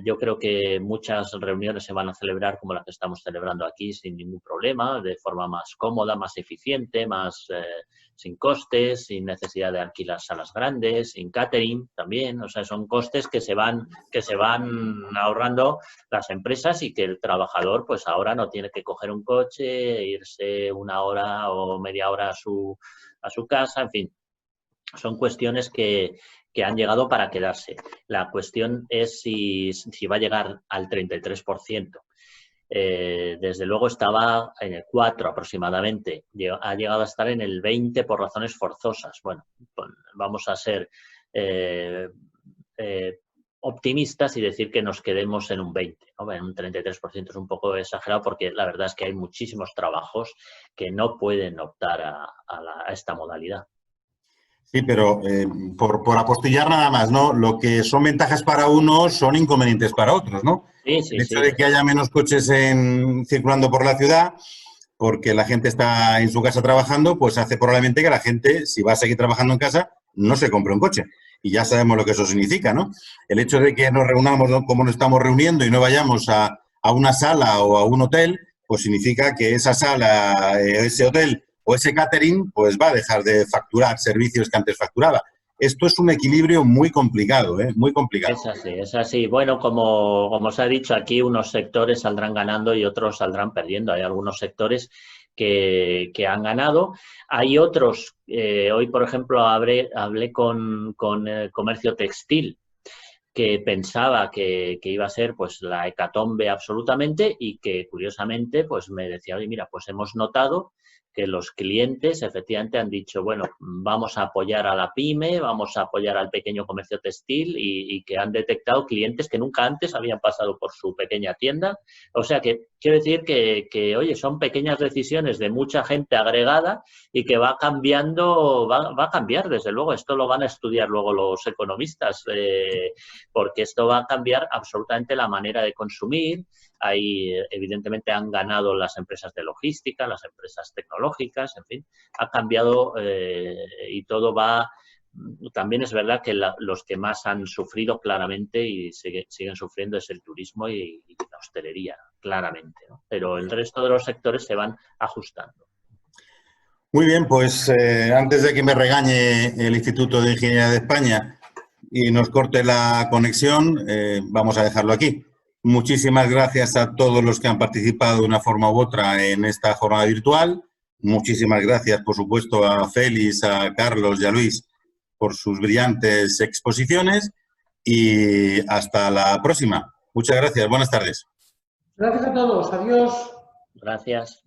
Yo creo que muchas reuniones se van a celebrar como la que estamos celebrando aquí sin ningún problema, de forma más cómoda, más eficiente, más sin costes, sin necesidad de alquilar salas grandes, sin catering también. O sea, son costes que se van ahorrando las empresas y que el trabajador pues ahora no tiene que coger un coche, e irse 1 hora o media hora a su casa, en fin. Son cuestiones que han llegado para quedarse. La cuestión es si va a llegar al 33%. Desde luego estaba en el 4 aproximadamente. Ha llegado a estar en el 20 por razones forzosas. Bueno, vamos a ser optimistas y decir que nos quedemos en un 20, ¿no? En un 33% es un poco exagerado porque la verdad es que hay muchísimos trabajos que no pueden optar a esta modalidad. Sí, pero por apostillar nada más, ¿no? Lo que son ventajas para unos son inconvenientes para otros, ¿no? Sí, el hecho de que haya menos coches circulando por la ciudad, porque la gente está en su casa trabajando, pues hace probablemente que la gente, si va a seguir trabajando en casa, no se compre un coche. Y ya sabemos lo que eso significa, ¿no? El hecho de que nos reunamos, ¿no?, como nos estamos reuniendo y no vayamos a una sala o a un hotel, pues significa que esa sala, ese hotel o ese catering, pues va a dejar de facturar servicios que antes facturaba. Esto es un equilibrio muy complicado, ¿eh? Muy complicado. Es así. Bueno, como se ha dicho aquí, unos sectores saldrán ganando y otros saldrán perdiendo. Hay algunos sectores que han ganado. Hay otros, hoy por ejemplo hablé con el comercio textil, que pensaba que iba a ser pues la hecatombe absolutamente y que curiosamente pues me decía, oye, mira, pues hemos notado que los clientes efectivamente han dicho, bueno, vamos a apoyar a la pyme, vamos a apoyar al pequeño comercio textil y que han detectado clientes que nunca antes habían pasado por su pequeña tienda. O sea que quiero decir que oye, son pequeñas decisiones de mucha gente agregada y que va cambiando, va a cambiar, desde luego. Esto lo van a estudiar luego los economistas, porque esto va a cambiar absolutamente la manera de consumir, Ahí, evidentemente, han ganado las empresas de logística, las empresas tecnológicas, en fin, ha cambiado y todo va... También es verdad que los que más han sufrido claramente y siguen sufriendo es el turismo y la hostelería, claramente, ¿no? Pero el resto de los sectores se van ajustando. Muy bien, pues antes de que me regañe el Instituto de Ingeniería de España y nos corte la conexión, vamos a dejarlo aquí. Muchísimas gracias a todos los que han participado de una forma u otra en esta jornada virtual. Muchísimas gracias, por supuesto, a Félix, a Carlos y a Luis por sus brillantes exposiciones y hasta la próxima. Muchas gracias. Buenas tardes. Gracias a todos. Adiós. Gracias.